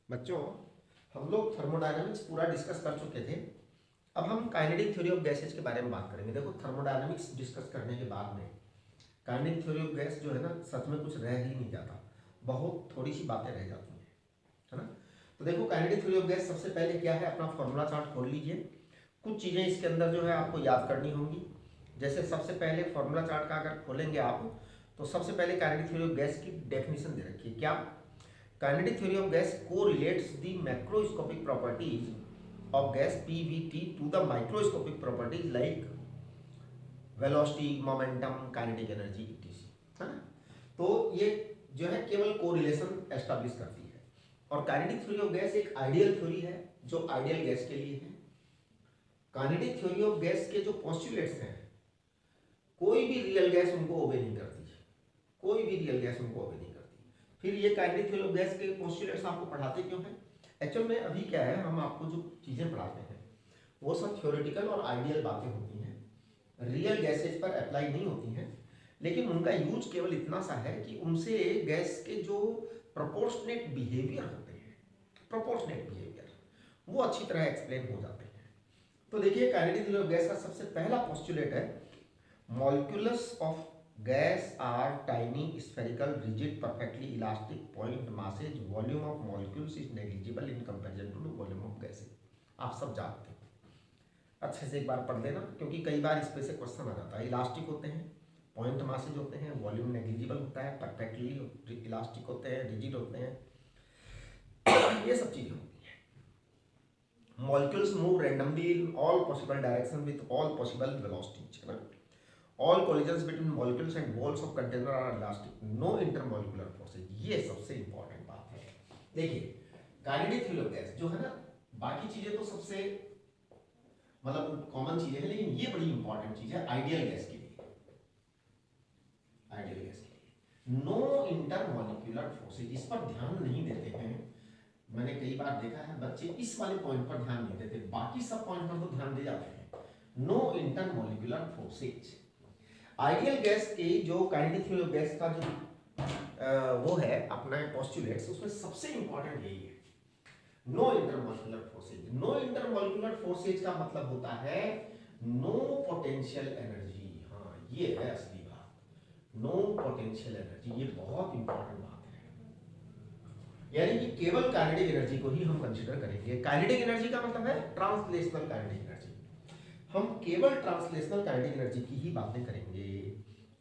बच्चों, हम लोग थर्मोडायनामिक्स पूरा डिस्कस कर चुके थे। अब हम काइनेटिक थ्योरी ऑफ गैसेज के बारे में बात करेंगे। देखो, थर्मोडायनामिक्स डिस्कस करने के बाद में काइनेटिक थ्योरी ऑफ गैस जो है ना, सच में कुछ रह ही नहीं जाता, बहुत थोड़ी सी बातें रह जाती हैं, है ना। तो देखो, काइनेटिक थ्योरी ऑफ गैस सबसे पहले क्या है, अपना फॉर्मूला चार्ट खोल लीजिए। कुछ चीज़ें इसके अंदर जो है आपको याद करनी होंगी। जैसे सबसे पहले फॉर्मूला चार्ट का अगर खोलेंगे आप, तो सबसे पहले काइनेटिक थ्योरी ऑफ गैस की डेफिनेशन दे रखी है। क्या? Kinetic theory of gas correlates the macroscopic properties of gas PVT to the microscopic properties like velocity, momentum, kinetic energy etc. है ना। तो ये जो है केवल कोरिलेशन एस्टैब्लिश करती है। और काइनेटिक थ्योरी ऑफ गैस एक आइडियल थ्योरी है जो आइडियल गैस के लिए है। काइनेटिक थ्योरी ऑफ गैस के जो पोस्टुलेट्स हैं, कोई भी रियल गैस उनको ओबे नहीं करती, कोई भी रियल गैस उनको ओबे नहीं करती। फिर ये काइनेटिक थ्योरी ऑफ गैस के पोस्टुलेट्स आपको पढ़ाते क्यों हैं? एक्चुअल में अभी क्या है, हम आपको जो चीज़ें पढ़ाते हैं वो सब थ्योरेटिकल और आइडियल बातें होती हैं, रियल गैसेज पर अप्लाई नहीं होती हैं। लेकिन उनका यूज केवल इतना सा है कि उनसे गैस के जो प्रोपोर्शनेट बिहेवियर होते हैं, प्रोपोर्शनेट बिहेवियर, वो अच्छी तरह एक्सप्लेन हो जाते हैं। तो देखिए, काइनेटिक थ्योरी ऑफ गैस का सबसे पहला पोस्टुलेट है, molecules of gas are tiny spherical rigid perfectly elastic point masses volume of molecules is negligible in comparison to the volume of gases। आप सब जानते हैं, अच्छे से एक बार पढ़ लेना, क्योंकि कई बार इस पे से क्वेश्चन आ जाता है। इलास्टिक होते हैं, पॉइंट मासेज होते हैं, वॉल्यूम नेग्लिजिबल होता है, परफेक्टली इलास्टिक होते हैं, रिजिड होते हैं, ये सब चीज़ें होती हैं। Molecules move randomly in all possible direction with all possible velocities, है ना। All collisions between molecules and walls of container are elastic, no intermolecular forces। ये सबसे इंपॉर्टेंट बात है। देखिए, काइनेटिक थ्योरी ऑफ गैस जो है ना, बाकी चीजें तो सबसे मतलब कॉमन चीजें हैं, लेकिन ये बड़ी इंपॉर्टेंट चीज है आइडियल गैस के लिए। आइडियल गैस के लिए नो इंटरमोलिक्यूलर फोर्सेज, इस पर ध्यान नहीं देते हैं। मैंने कई बार देखा है बच्चे इस वाले पॉइंट पर ध्यान नहीं देते, बाकी सब पॉइंट पर तो ध्यान दे जाते हैं। No intermolecular forces. Ideal gas की जो काइनेटिक थ्योरी ऑफ गैस का जो वो है अपना पोस्टुलेट्स, उसमें सबसे इंपॉर्टेंट यही है, no intermolecular forces. No intermolecular forces का मतलब होता है नो पोटेंशियल एनर्जी। हाँ, ये है असली बात, नो पोटेंशियल एनर्जी। ये बहुत इंपॉर्टेंट बात है, यानी कि केवल काइनेटिक एनर्जी को ही हम कंसीडर करेंगे। काइनेटिक एनर्जी का मतलब है ट्रांसलेशनल काइनेटिक एनर्जी। हम केवल ट्रांसलेशनल काइनेटिक एनर्जी की ही बातें करेंगे,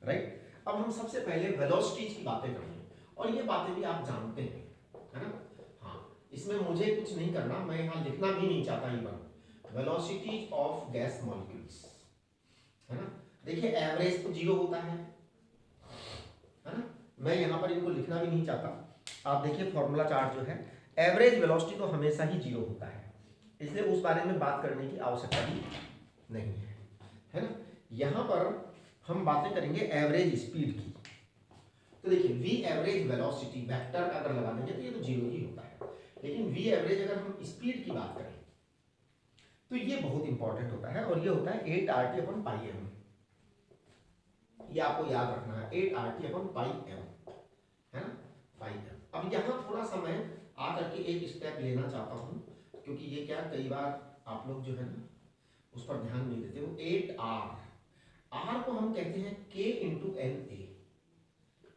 राइट। अब हम सबसे पहले वेलोसिटीज की बातें करेंगे, और ये बातें भी आप जानते हैं, है ना। हाँ, इसमें मुझे कुछ नहीं करना, मैं यहाँ लिखना भी नहीं चाहता even. Velocities of gas molecules, है ना। देखिए, एवरेज तो जीरो होता है ना। मैं यहाँ पर इनको लिखना भी नहीं चाहता। आप देखिए फॉर्मूला चार्ट जो है, एवरेज वेलोसिटी तो हमेशा ही जीरो होता है, इसलिए उस बारे में बात करने की आवश्यकता भी नहीं है ना। यहाँ पर हम बातें करेंगे एवरेज स्पीड की। तो देखिए, वी एवरेज वेलोसिटी वेक्टर अगर लगा देंगे तो ये तो जीरो ही होता है, लेकिन वी एवरेज अगर हम स्पीड की बात करें तो ये बहुत इंपॉर्टेंट होता है, और ये होता है 8 RT/πm। ये आपको याद रखना है, 8 RT/πm, है ना, 5m। अब यहाँ थोड़ा सा मैं आकर के एक स्टेप लेना चाहता हूँ, क्योंकि ये क्या, कई बार आप लोग जो है ना उस पर ध्यान नहीं देते हो। 8R को हम कहते हैं K इंटू एन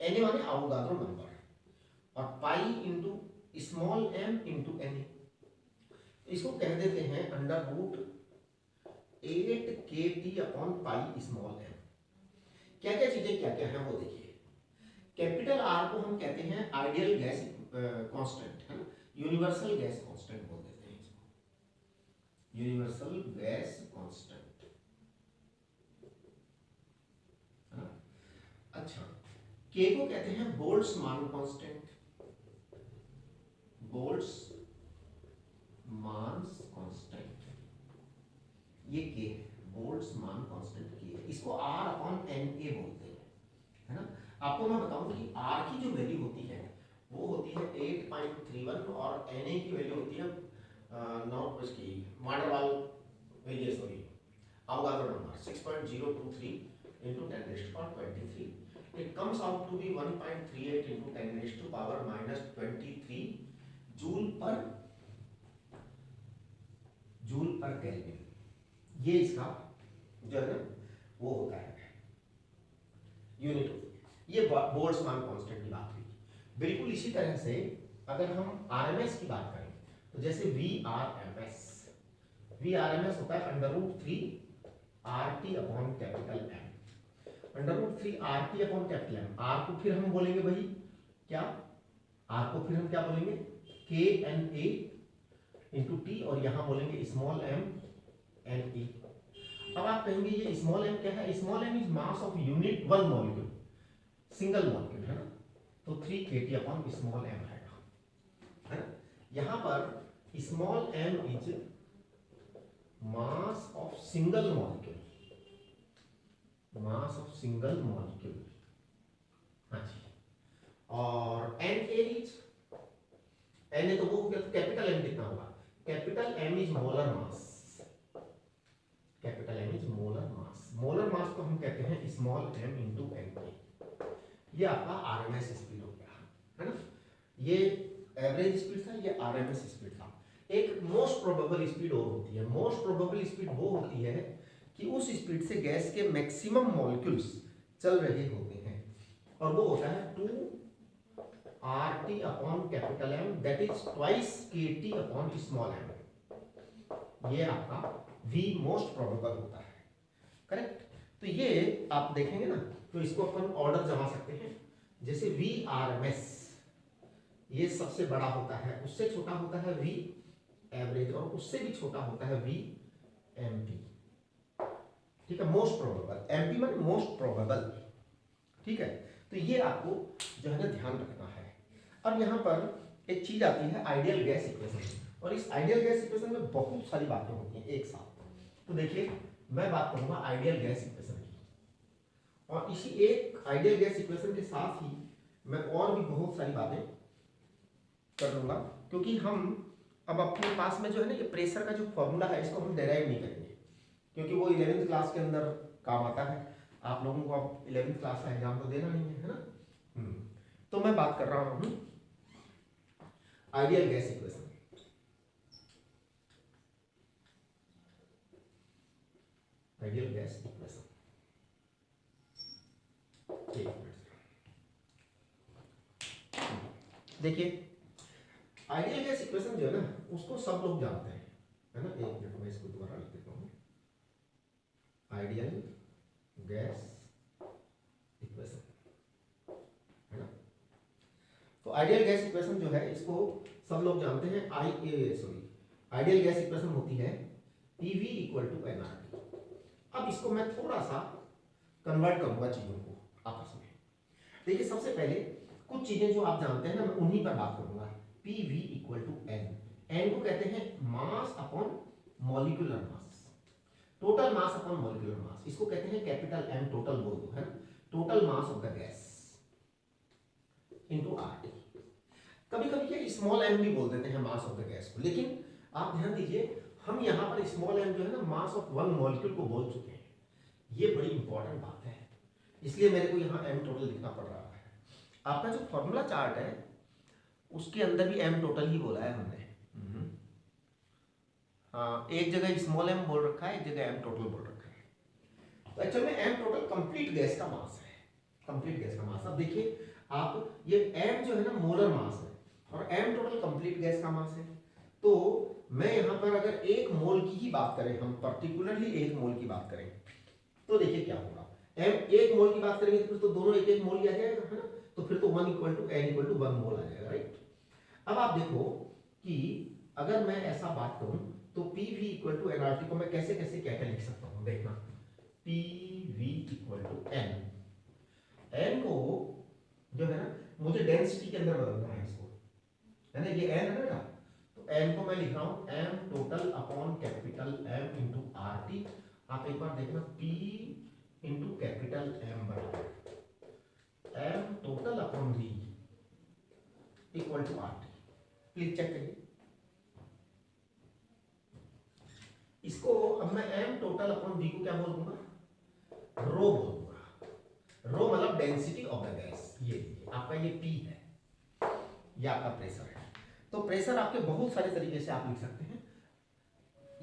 ए माने अवोगाद्रो नंबर, और pi into small m into N A, इसको कह देते हैं √8 kT/π स्मॉल m। क्या क्या चीजें क्या क्या है वो देखिए। कैपिटल आर को हम कहते हैं आइडियल गैस कांस्टेंट, है ना, यूनिवर्सल गैस कांस्टेंट बोल देते हैं इसको, यूनिवर्सल गैस कांस्टेंट, है ना। अच्छा, के को कहते हैं बोल्ट्जमान कांस्टेंट, बोल्ट्जमान कांस्टेंट, ये के है, बोल्ट्जमान कांस्टेंट के है। इसको R/NA बोलते हैं, है ना। आपको मैं बताऊं कि R की जो वैल्यू होती है वो होती है 8.31, और Na की वैल्यू होती है नॉट इसकी मांडरवाल ये sorry Avogadro number 6.023 into 10⁻23। It comes out to be 1.38 into 10⁻23 joule पर केल्विन, ये इसका जो है ना वो होता है यूनिट होती है। ये बोल्ट्जमान कांस्टेंट की बात हुई। बिल्कुल इसी तरह से अगर हम आरएमएस की बात करें तो जैसे वीआरएमएस होता है √3 RT/कैपिटल M। √3 RT/कैपिटल M, आर को फिर हम बोलेंगे भाई क्या, आर को फिर हम क्या बोलेंगे KNA इंटू टी, और यहां बोलेंगे स्मॉल m NA। अब आप कहेंगे ये स्मॉल m क्या है, small m is mass of unit one molecule, single molecule है ना, तो 3 kT स्मॉल m है ना। यहां पर small m is mass of single molecule, mass of single molecule, हाँ जी। और Na इज, Na तो वो हो गया, तो कैपिटल M कितना होगा, capital M is molar mass, capital M is molar mass. Molar mass को हम कहते हैं स्मॉल m इंटू Na। ये आपका आरएमएस स्पीड हो गया है ना, ये एवरेज स्पीड था, ये आरएमएस स्पीड था। एक मोस्ट प्रोबेबल स्पीड और होती है। मोस्ट प्रोबेबल स्पीड वो होती है कि उस स्पीड से गैस के मैक्सिमम मॉलिक्यूल्स चल रहे होते हैं, और वो होता है 2 RT/कैपिटल M, दैट इज ट्वाइस KT/स्मॉल m। ये आपका V मोस्ट प्रोबेबल होता है, करेक्ट। तो ये आप देखेंगे ना, तो इसको अपन ऑर्डर जमा सकते हैं, जैसे VRMS ये सबसे बड़ा होता है, उससे छोटा होता है V एवरेज, और उससे भी छोटा होता है VMP, ठीक है। मोस्ट प्रोबेबल, MP माने मोस्ट प्रोबेबल, ठीक है। तो ये आपको जो है ना ध्यान रखना है। अब यहाँ पर एक चीज आती है आइडियल गैस इक्वेशन, और इस आइडियल गैस इक्वेशन में बहुत सारी बातें होती हैं एक साथ। तो देखिए मैं बात करूंगा आइडियल गैस इक्वेशन की, और इसी एक आइडियल गैस इक्वेशन के साथ ही मैं और भी बहुत सारी बातें कर लूंगा, क्योंकि हम अब अपने पास में जो है ना ये प्रेशर का जो फॉर्मूला है इसको हम डेराइव नहीं करेंगे, क्योंकि वो 11वीं क्लास के अंदर काम आता है। आप लोगों को अब 11वीं क्लास का एग्जाम तो देना नहीं है ना। तो मैं बात कर रहा हूं ideal gas equation. Ideal gas equation, देखिए आइडियल गैस इक्वेशन जो है ना उसको सब लोग जानते हैं, है ना। एक मिनट में इसको दोबारा लिख देता हूं, आइडियल गैस इक्वेशन, है ना। तो आइडियल गैस इक्वेशन जो है इसको सब लोग जानते हैं। आइडियल गैस इक्वेशन होती है PV = nRT। अब इसको मैं थोड़ा सा कन्वर्ट करूंगा चीजों को आपस में। देखिए सबसे पहले कुछ चीजें जो आप जानते हैं ना, मैं उन्हीं पर बात करूंगा। PV = N, N को कहते हैं mass upon molecular mass, total mass upon molecular mass. इसको कहते हैं कैपिटल M, टोटल बोल दो, है ना, total mass of the gas into RT। कभी कभी ये स्मॉल m भी बोल देते हैं मास ऑफ द गैस को, लेकिन आप ध्यान दीजिए हम यहाँ पर स्मॉल m जो है ना मास ऑफ वन मॉलिक्यूल को बोल चुके हैं। ये बड़ी इंपॉर्टेंट बात है, इसलिए मेरे को यहाँ m टोटल लिखना पड़ रहा है। आपका जो फॉर्मूला चार्ट है उसके अंदर भी m टोटल ही बोला है हमने। हाँ, एक जगह स्मॉल m बोल रखा है, एक जगह m टोटल बोल रखा है। तो एक्चुअल में m टोटल कंप्लीट गैस का मास है, कंप्लीट गैस का मास। अब देखिए आप ये m जो है ना मोलर मास है, और m टोटल कंप्लीट गैस का मास है। तो मैं यहाँ पर अगर एक मोल की ही बात करें, हम पर्टिकुलरली एक मोल की बात करें, तो देखिए क्या होगा। m एक मोल की बात करेंगे तो फिर तो दोनों एक एक मोल ही आ जाएगा, है ना। तो फिर तो 1 = n = 1 मोल आ जाएगा, राइट। अब आप देखो कि अगर मैं ऐसा बात करूं तो PV = nRT को मैं कैसे कैसे क्या क्या लिख सकता हूं, देखना। PV = n, n को जो है ना मुझे डेंसिटी के अंदर बदलना है इसको, है ना। ये n है ना, तो n को मैं लिख रहा हूं m total upon capital M into RT। आप एक बार देखना P इंटू कैपिटल M बराबर m total upon V equal to RT। Please check करिए इसको। अब मैं m टोटल अपॉन V को क्या बोल दूंगा, रो बोल दूंगा। रो मतलब डेंसिटी ऑफ द गैस। ये आपका ये P है, ये आपका प्रेशर है। तो प्रेशर आपके बहुत सारे तरीके से आप लिख सकते हैं।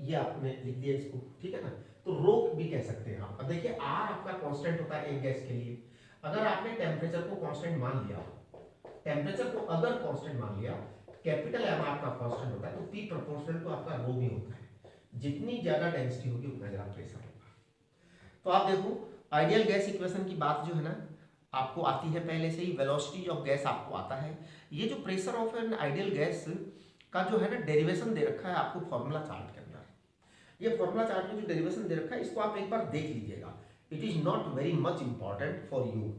ये आपने लिख दिया इसको, ठीक है ना। तो रो भी कह सकते हैं आप। अब देखिए आर आपका कांस्टेंट होता है एक गैस के लिए। अगर आपने टेम्परेचर को कांस्टेंट मान लिया, टेम्परेचर को अगर कांस्टेंट मान लिया, कैपिटल एम आपका कांस्टेंट होता है, तो पी प्रोपोर्शनल टू आपका रो भी होता है। जितनी ज्यादा डेंसिटी होगी उतना ज्यादा प्रेशर होगा। तो आप देखो आइडियल गैस इक्वेशन की बात जो है ना आपको आती है पहले से ही, वेलोसिटी ऑफ गैस आपको आता है। ये जो pressure of an ideal gas का जो है ना डेरिवेशन दे रखा है आपको फॉर्मूला चार्ट के अंदर। ये फॉर्मूला चार्ट में जो डेरिवेशन दे रखा है इसको आप एक बार देख लीजिएगा। It is not very much important for you,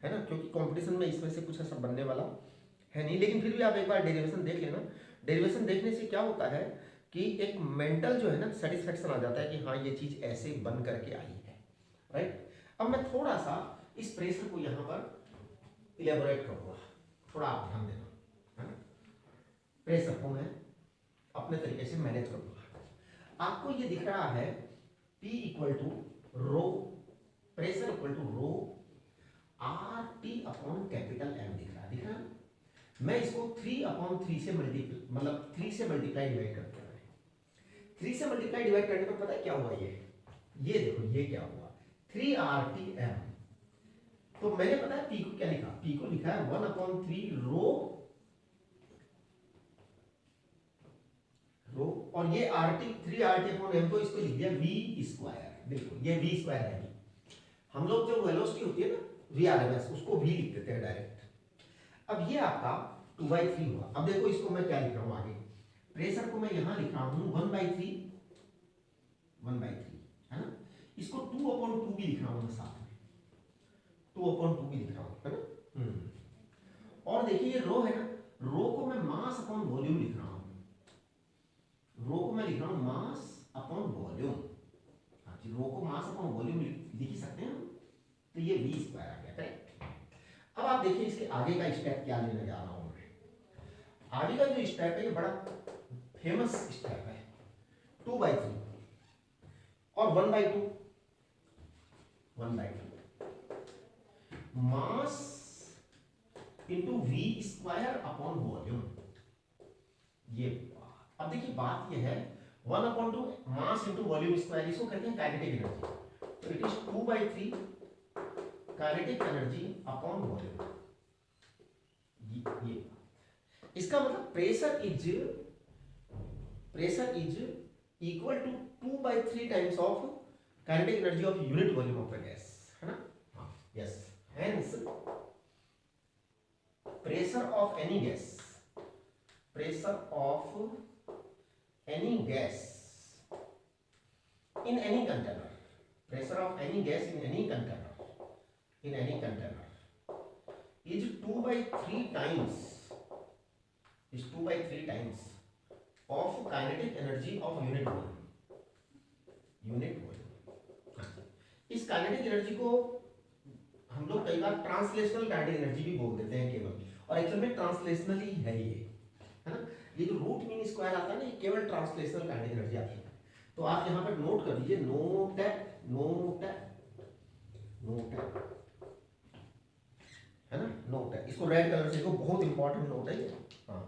है ना, क्योंकि कंपटीशन में इसमें से कुछ ऐसा बनने वाला है नहीं, लेकिन फिर भी आप एक बार डेरिवेशन देख लेना। डेरिवेशन देखने से क्या होता है कि एक मेंटल जो है ना सेटिस्फेक्शन आ जाता है कि हाँ ये चीज ऐसे बन करके आई है, राइट। अब मैं थोड़ा सा इस प्रेशर को यहाँ पर इलेबोरेट करूँगा, थोड़ा आप ध्यान देना, है ना। प्रेशर को मैं अपने तरीके से मैनेज करूँगा। आपको ये दिख रहा है P equal to rho, pressure equal to rho R T upon capital M दिख रहा है। मैं इसको 3/3 से मल्टीप्लाई, मतलब 3 से मल्टीप्लाई डिवाइड करते हैं। 3 से मल्टीप्लाई डिवाइड करने पर पता है क्या हुआ, ये देखो ये क्या हुआ, 3RTM। तो मैंने पता है P को क्या लिखा, P को लिखा है 1/3 रो, और ये RT 3RT/m को इसको लिख दिया V स्क्वायर। बिल्कुल ये V स्क्वायर है। हम लोग जो वेलोसिटी होती है ना VRMS, उसको V लिख देते हैं डायरेक्ट। अब ये आपका 2/3 हुआ। अब देखो इसको मैं क्या लिख रहा हूं आगे, प्रेशर को मैं यहां लिख रहा हूं 1/3, है ना। इसको 2/2 भी लिख रहा हूं मैं साथ में, 2/2 भी लिख रहा हूं, है ना। और देखिए ये रो है ना, रो को मैं मास अपॉन वॉल्यूम लिख रहा हूं, रो को मैं लिख रहा हूं मास अपॉन वॉल्यूम। हाँ जी, रो को मास अपॉन वॉल्यूम लिख ही सकते हैं। तो ये V स्क्वायर आ गया, करेक्ट। अब आप देखिए इसके आगे का स्टेप क्या लेने जा रहा हूं मैं। आगे का जो स्टेप है ये बड़ा फेमस स्टेप है, 2/3 और 1/2, mass into V square upon volume. ये अब देखिए बात ये है 1/2 मास इंटू वॉल्यूम स्क्वायर, इसको कहते हैं काइनेटिक एनर्जी। तो it is 2/3 kinetic energy upon volume. ये इसका मतलब pressure is equal to 2/3 times of kinetic energy of unit volume of the gas, है ना। हाँ yes, hence pressure of any gas, in any container, pressure of any gas in any container is 2/3 times of kinetic energy of unit volume। इस kinetic energy को हम लोग कई बार translational kinetic energy भी बोल देते हैं केवल, और एक्चुअल में ट्रांसलेशनल ही है ये, है ना। ये जो रूट मीन स्क्वायर आता है ना, ये केवल ट्रांसलेशनल काइनेटिक एनर्जी आती है। तो आप यहाँ पर नोट कर दीजिए, नोट है ना, नोट है। इसको रेड कलर से देखो, बहुत इंपॉर्टेंट नोट है ये। हाँ,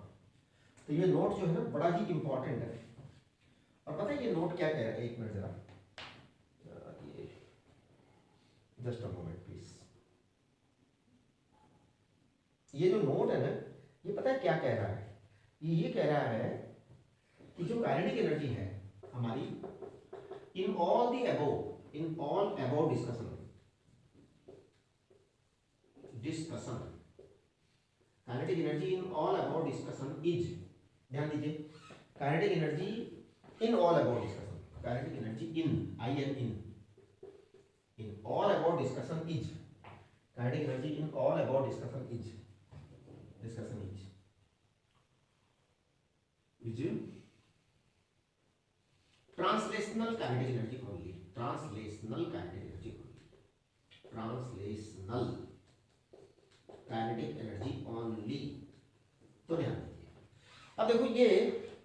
तो ये नोट जो है ना बड़ा ही इंपॉर्टेंट है। और पता है ये नोट क्या कह रहा है, एक मिनट जरा, ये जस्ट अ मोमेंट प्लीज। ये जो नोट है ना, ये पता है क्या कह रहा है, ये कह रहा है कि जो काइनेटिक एनर्जी है हमारी, in all above discussion kinetic energy in all above discussion is, ध्यान दीजिए, kinetic energy in all above discussion, kinetic energy in all above discussion is, kinetic energy in all above discussion is translational kinetic energy only, translational kinetic energy only. तो ध्यान दीजिए। अब देखो ये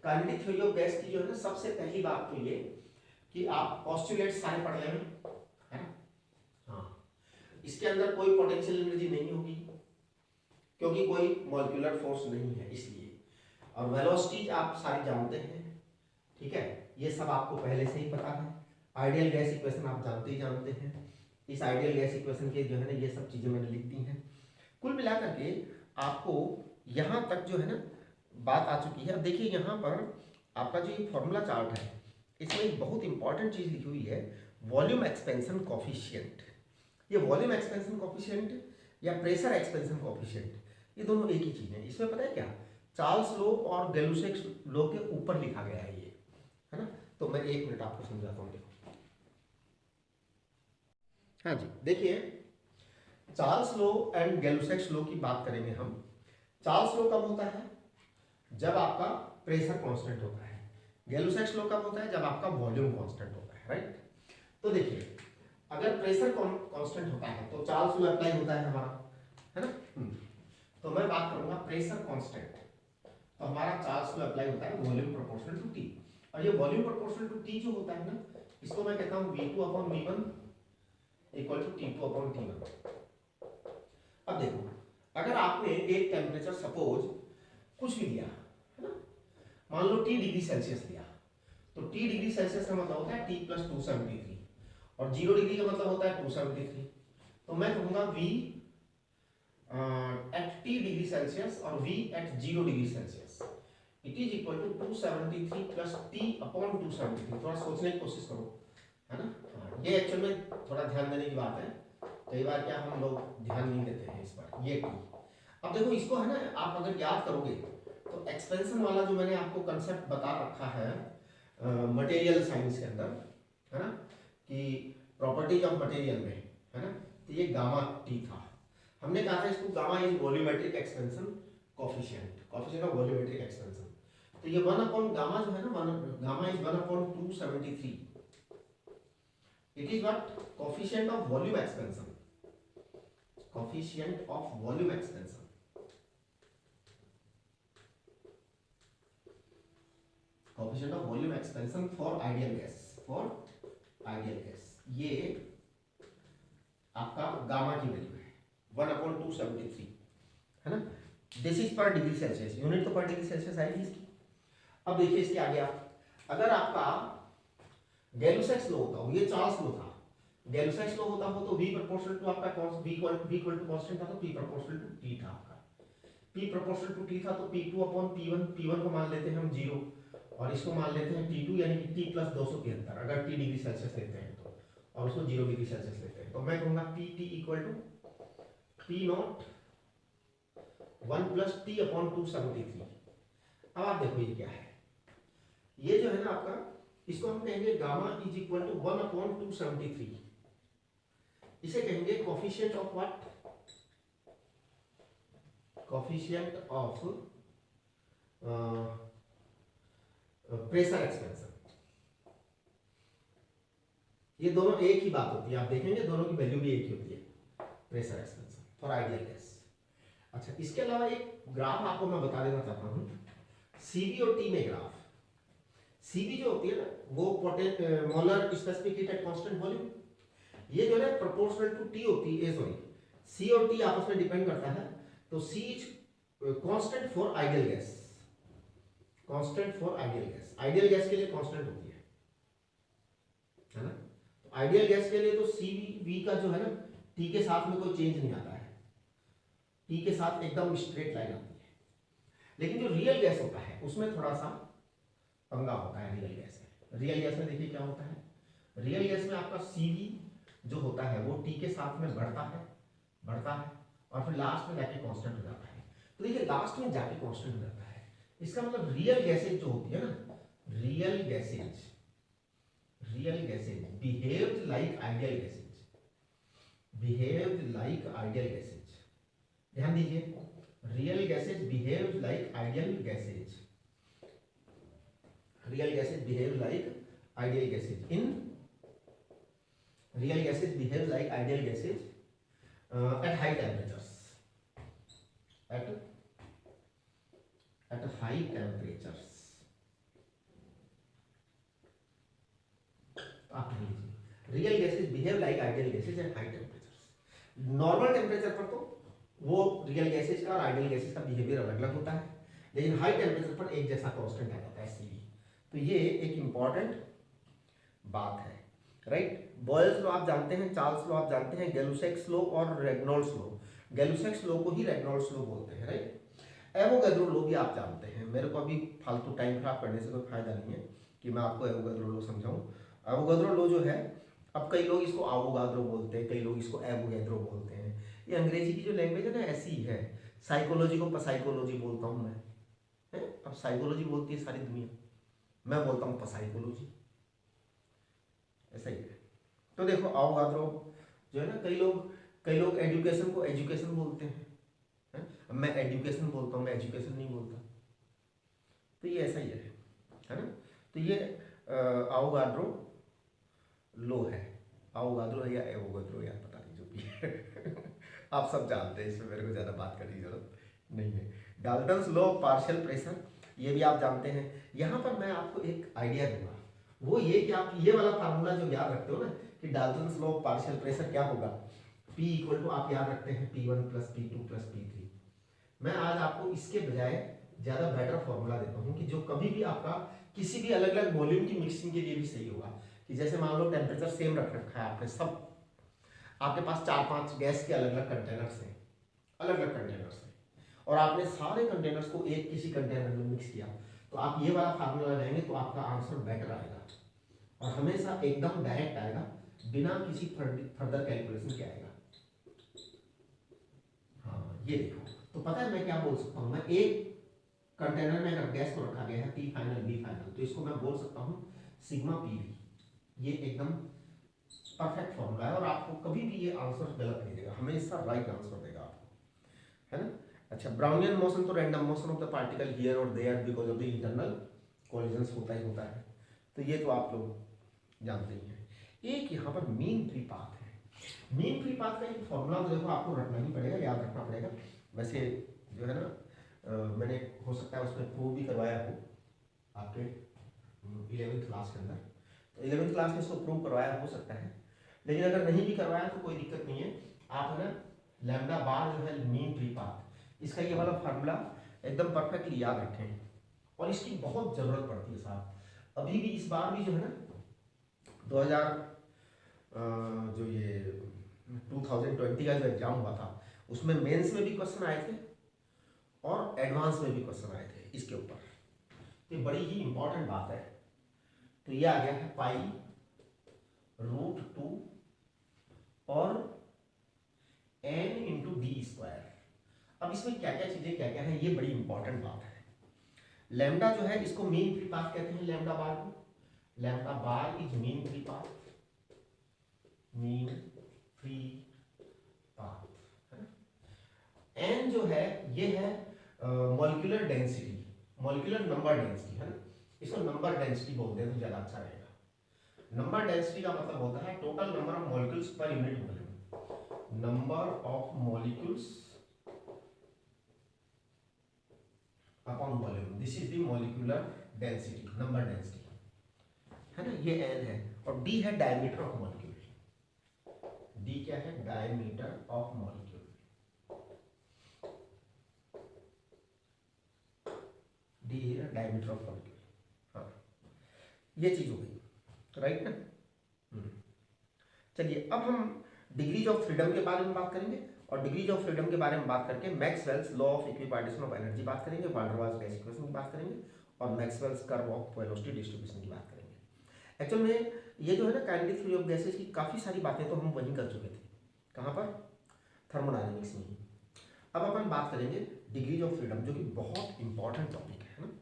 kinetic theory of gas की जो है ना सबसे पहली बात तो ये कि आप पोस्टुलेट सारे पढ़ लें, है ना। हाँ, इसके अंदर कोई पोटेंशियल एनर्जी नहीं होगी क्योंकि कोई मॉलिक्यूलर फोर्स नहीं है इसलिए। और वेलोसिटी आप सारे जानते हैं, ठीक है, ये सब आपको पहले से ही पता है। आइडियल गैस इक्वेशन आप जानते ही जानते हैं। इस आइडियल गैस इक्वेशन के जो है ना ये सब चीज़ें मैंने लिख दी हैं। कुल मिलाकर के आपको यहाँ तक जो है ना बात आ चुकी है। अब देखिए यहाँ पर आपका जो ये फॉर्मूला चार्ट है इसमें एक बहुत इंपॉर्टेंट चीज़ लिखी हुई है, वॉल्यूम एक्सपेंशन कॉफिशिएंट। ये वॉल्यूम एक्सपेंशन कॉफिशिएंट या प्रेशर एक्सपेंशन कॉफिशिएंट, ये दोनों एक ही चीज़ है। इसमें पता है क्या, चार्ल्स लॉ और गैलुसेक्स लॉ के ऊपर लिखा गया है ये, है ना। तो मैं 1 मिनट आपको समझाता हूँ, देखो। हाँ जी, देखिए चार्ल्स लॉ एंड गैलुसेक्स लॉ की बात करेंगे हम। चार्ल्स लॉ कब होता है, जब आपका प्रेशर कांस्टेंट होता है। गैलुसेक्स लॉ कब होता है, जब आपका वॉल्यूम कांस्टेंट होता है, राइट। तो देखिए अगर प्रेशर कांस्टेंट होता है तो चार्ल्स लॉ अप्लाई होता है हमारा, है ना। तो मैं बात करूंगा प्रेशर कांस्टेंट, तो हमारा चार्ल्स लॉ अप्लाई होता है वॉल्यूम प्रोपोर्शनल टू टी। और ये वॉल्यूम प्रोपोर्शनल टू टी जो होता है ना, इसको मैं कहता हूँ V2/V1 इक्वल टू T2/T1। अब देखो अगर आपने एक टेम्परेचर सपोज कुछ भी दिया, है ना, मान लो T डिग्री सेल्सियस दिया, तो T डिग्री सेल्सियस का मतलब होता है T+273 और 0 डिग्री का मतलब होता है 273। तो मैं कहूँगा V at T degree Celsius और V at 0 degree Celsius it is equal to 273 plus T/273। थोड़ा सोचने की कोशिश करो, है ना। ये एक्चुअल में थोड़ा ध्यान देने की बात है, कई बार क्या हम लोग ध्यान नहीं देते हैं इस पर। ये T, अब देखो इसको है ना, आप अगर याद करोगे तो एक्सपेंशन वाला जो मैंने आपको कंसेप्ट बता रखा है मटेरियल साइंस के अंदर, है ना, कि प्रॉपर्टी ऑफ मटेरियल में, है ना, तो ये गामा T था। हमने कहा था इसको gamma is volumetric expansion coefficient, coefficient of volumetric expansion. तो ये 1 गामा जो है ना, gamma is 1/273। It is what, coefficient of volume expansion, coefficient of volume expansion, coefficient of volume expansion for ideal gas, for ideal gas. ये आपका gamma की value है 1/273, है ना। दिस इज पर डिग्री सेल्सियस, यूनिट तो पर डिग्री सेल्सियस आएगी इसकी। अब देखिए इसके आगे आप, अगर आपका गैलुसेक्स लॉ होता हो, ये चार्ल्स लॉ था, गैलुसेक्स लॉ होता हो तो V प्रोपोर्शनल टू आपका V इक्वल टू कांस्टेंट था तो P प्रोपोर्शनल टू T था आपका। P प्रोपोर्शनल टू T था तो P2/P1, P1 को मान लेते हैं हम 0 और इसको मान लेते हैं T2 यानी कि T+273 अगर T डिग्री सेल्सियस लेते हैं तो, और उसको 0 डिग्री सेल्सियस लेते हैं तो मैं कहूँगा PT equal to P0 1 + T/273। अब आप देखो ये क्या है, ये जो है ना आपका, इसको हम कहेंगे गामा इज इक्वल टू 1/273। इसे कहेंगे coefficient of what, coefficient of pressure expansion. ये दोनों एक ही बात होती है, आप देखेंगे दोनों की वैल्यू भी एक ही होती है, pressure expansion for ideal gas. अच्छा, इसके अलावा एक ग्राफ आपको मैं बता देना चाहता हूँ, सीबी और टी में ग्राफ। सीबी जो होती है ना वो molar specific heat at constant volume, ये जो है प्रोपोर्शनल टू टी होती है, सॉरी सी और टी आपस में डिपेंड करता है। तो C is constant for ideal gas, constant for ideal gas, ideal gas के लिए कांस्टेंट होती है ना। तो आइडियल गैस के लिए तो सी वी का जो है ना टी के साथ में कोई चेंज नहीं आता है, टी के साथ एकदम स्ट्रेट लाइन आती है। लेकिन जो रियल गैस होता है उसमें थोड़ा सा पंगा होता है रियल गैस में। रियल गैस में देखिए क्या होता है, रियल गैस में आपका सीवी जो होता है वो टी के साथ में बढ़ता है और फिर लास्ट में जाके कांस्टेंट हो जाता है। तो देखिए लास्ट में जाके कांस्टेंट हो जाता है, इसका मतलब रियल गैसेज जो होती है ना, real gases behaved like ideal gases, behaved like ideal gases. ध्यान दीजिए, real gases behaved like ideal gases, real gases behave like ideal gases in real gases behave like ideal gases at high temperatures, at high temperatures। आप real gases behave like ideal gases at high temperatures. Normal temperature पर तो वो real gases का और ideal gases का behaviour अलग अलग होता है, लेकिन हाई टेम्परेचर पर एक जैसा कांस्टेंट आ जाता है सीवी। तो ये एक इम्पॉर्टेंट बात है, राइट। बॉयल्स लॉ आप जानते हैं, चार्ल्स लॉ आप जानते हैं, गैलुसेक्स लॉ और रेग्नॉल्ड्स लॉ। गैलुसेक्स लॉ को ही रेग्नॉल्ड्स लॉ बोलते हैं, राइट। एवोगैड्रो लॉ भी आप जानते हैं। मेरे को अभी फालतू टाइम खराब करने से कोई फायदा नहीं है कि मैं आपको एवोगैड्रो लॉ समझाऊं। एवोगैड्रो लॉ जो है, अब कई लोग इसको आवोगाद्रो बोलते हैं, कई लोग इसको एवोगैड्रो बोलते हैं। ये अंग्रेजी की जो लैंग्वेज है ना ऐसी ही है। साइकोलॉजी को पसाइकोलॉजी बोलता हूँ मैं, है। अब साइकोलॉजी बोलती है सारी दुनिया, मैं बोलता हूँ पसाइकोलॉजी, ऐसा ही है। तो देखो आवोगाद्रो जो है ना, कई लोग एजुकेशन को एजुकेशन बोलते हैं, है? अब मैं एजुकेशन बोलता हूँ, मैं एजुकेशन नहीं बोलता। तो ये ऐसा ही है ना। तो ये आवोगाद्रो लो है, आवोगाद्रो है या एवोगाद्रो, यार पता नहीं, जो भी है आप सब जानते हैं, इसमें मेरे को ज़्यादा बात करने की जरूरत नहीं है। Dalton's law of partial pressure, ये भी आप जानते हैं। यहाँ पर मैं आपको एक आइडिया दूंगा, वो ये कि आप ये वाला फार्मूला जो याद रखते हो ना कि Dalton's law of partial pressure क्या होगा, P इक्वल टू आप याद रखते हैं P1 plus P2 plus P3। मैं आज आपको इसके बजाय ज़्यादा बेटर फॉर्मूला देता हूँ कि जो कभी भी आपका किसी भी अलग अलग वॉल्यूम की मिक्सिंग के लिए भी सही होगा। कि जैसे मान लो टेम्परेचर सेम रख रखा है आपने सब, आपके पास 4-5 गैस के अलग अलग कंटेनर्स हैं, अलग अलग कंटेनर्स हैं, और आपने सारे कंटेनर्स को एक किसी कंटेनर में मिक्स किया, तो आप ये वाला फार्मूला लगाएंगे तो आपका आंसर बेटर आएगा और हमेशा एकदम डायरेक्ट आएगा, बिना किसी फर्दर कैलकुलेशन के आएगा। हाँ ये देखो, तो पता है मैं क्या बोल सकता हूँ, मैं एक कंटेनर में अगर गैस को रखा गया है P फाइनल B फाइनल, तो इसको मैं बोल सकता हूँ सिग्मा PV। ये एकदम परफेक्ट फॉर्मूला है और आपको कभी भी ये आंसर गलत नहीं देगा, हमेशा राइट आंसर देगा आपको, है ना। अच्छा, ब्राउनियन मोशन तो random motion of the particle here और there because of the internal collisions होता ही होता है, तो ये तो आप लोग जानते ही हैं। एक यहाँ पर मीन फ्री पाथ है। मीन फ्री पाथ का एक फॉर्मूला तो देखो आपको रखना ही पड़ेगा, याद रखना पड़ेगा। वैसे जो है ना मैंने हो सकता है उसमें प्रूव भी करवाया हो आपके 11th क्लास के अंदर, तो 11th क्लास में इसको प्रूव करवाया हो सकता है, लेकिन अगर नहीं भी करवाया तो कोई दिक्कत नहीं है। आप है ना लैम्डा बार जो है मीन फ्री पाथ, इसका ये वाला फार्मूला एकदम परफेक्टली याद रखें और इसकी बहुत ज़रूरत पड़ती है साहब। अभी भी इस बार भी जो है ना 2000 जो ये 2020 का जो एग्जाम हुआ था उसमें मेंस में भी क्वेश्चन आए थे और एडवांस में भी क्वेश्चन आए थे इसके ऊपर, तो ये बड़ी ही इंपॉर्टेंट बात है। तो ये आ गया है π√2 और n इंटू डी स्क्वायर। अब इसमें क्या क्या चीजें क्या क्या है ये बड़ी इंपॉर्टेंट बात है। लैम्डा जो है इसको मीन फ्री पाथ कहते हैं, लैम्डा बार को, lambda bar is mean free path, mean free path है ना। n जो है ये है molecular density, molecular number density है ना, इसको नंबर डेंसिटी बोलते हैं तो ज्यादा अच्छा रहेगा। नंबर डेंसिटी का मतलब होता है total number of molecules per unit volume, number of molecules upon volume, this is the molecular density, number density है ना, ये n है। और d है डायमीटर ऑफ मॉलिक्यूल, d क्या है, डायमीटर ऑफ मॉलिक्यूल, d है डायमीटर ऑफ मॉलिक्यूल। हाँ ये चीज हो गई, राइट ना। चलिए अब हम डिग्रीज ऑफ फ्रीडम के बारे में बात करेंगे और डिग्रीज ऑफ फ्रीडम के बारे में बात करके Maxwell's law of equipartition of energy बात करेंगे, वान डेर वाल्स गैस इक्वेशन की बात करेंगे और Maxwell's curve of velocity distribution की बात करेंगे। एक्चुअल में ये जो है ना काइनेटिक थ्योरी ऑफ गैसेस की काफ़ी सारी बातें तो हम वहीं कर चुके थे, कहाँ पर, थर्मोडायनेमिक्स में ही। अब अपन बात करेंगे डिग्रीज ऑफ फ्रीडम जो कि बहुत इंपॉर्टेंट टॉपिक है ना।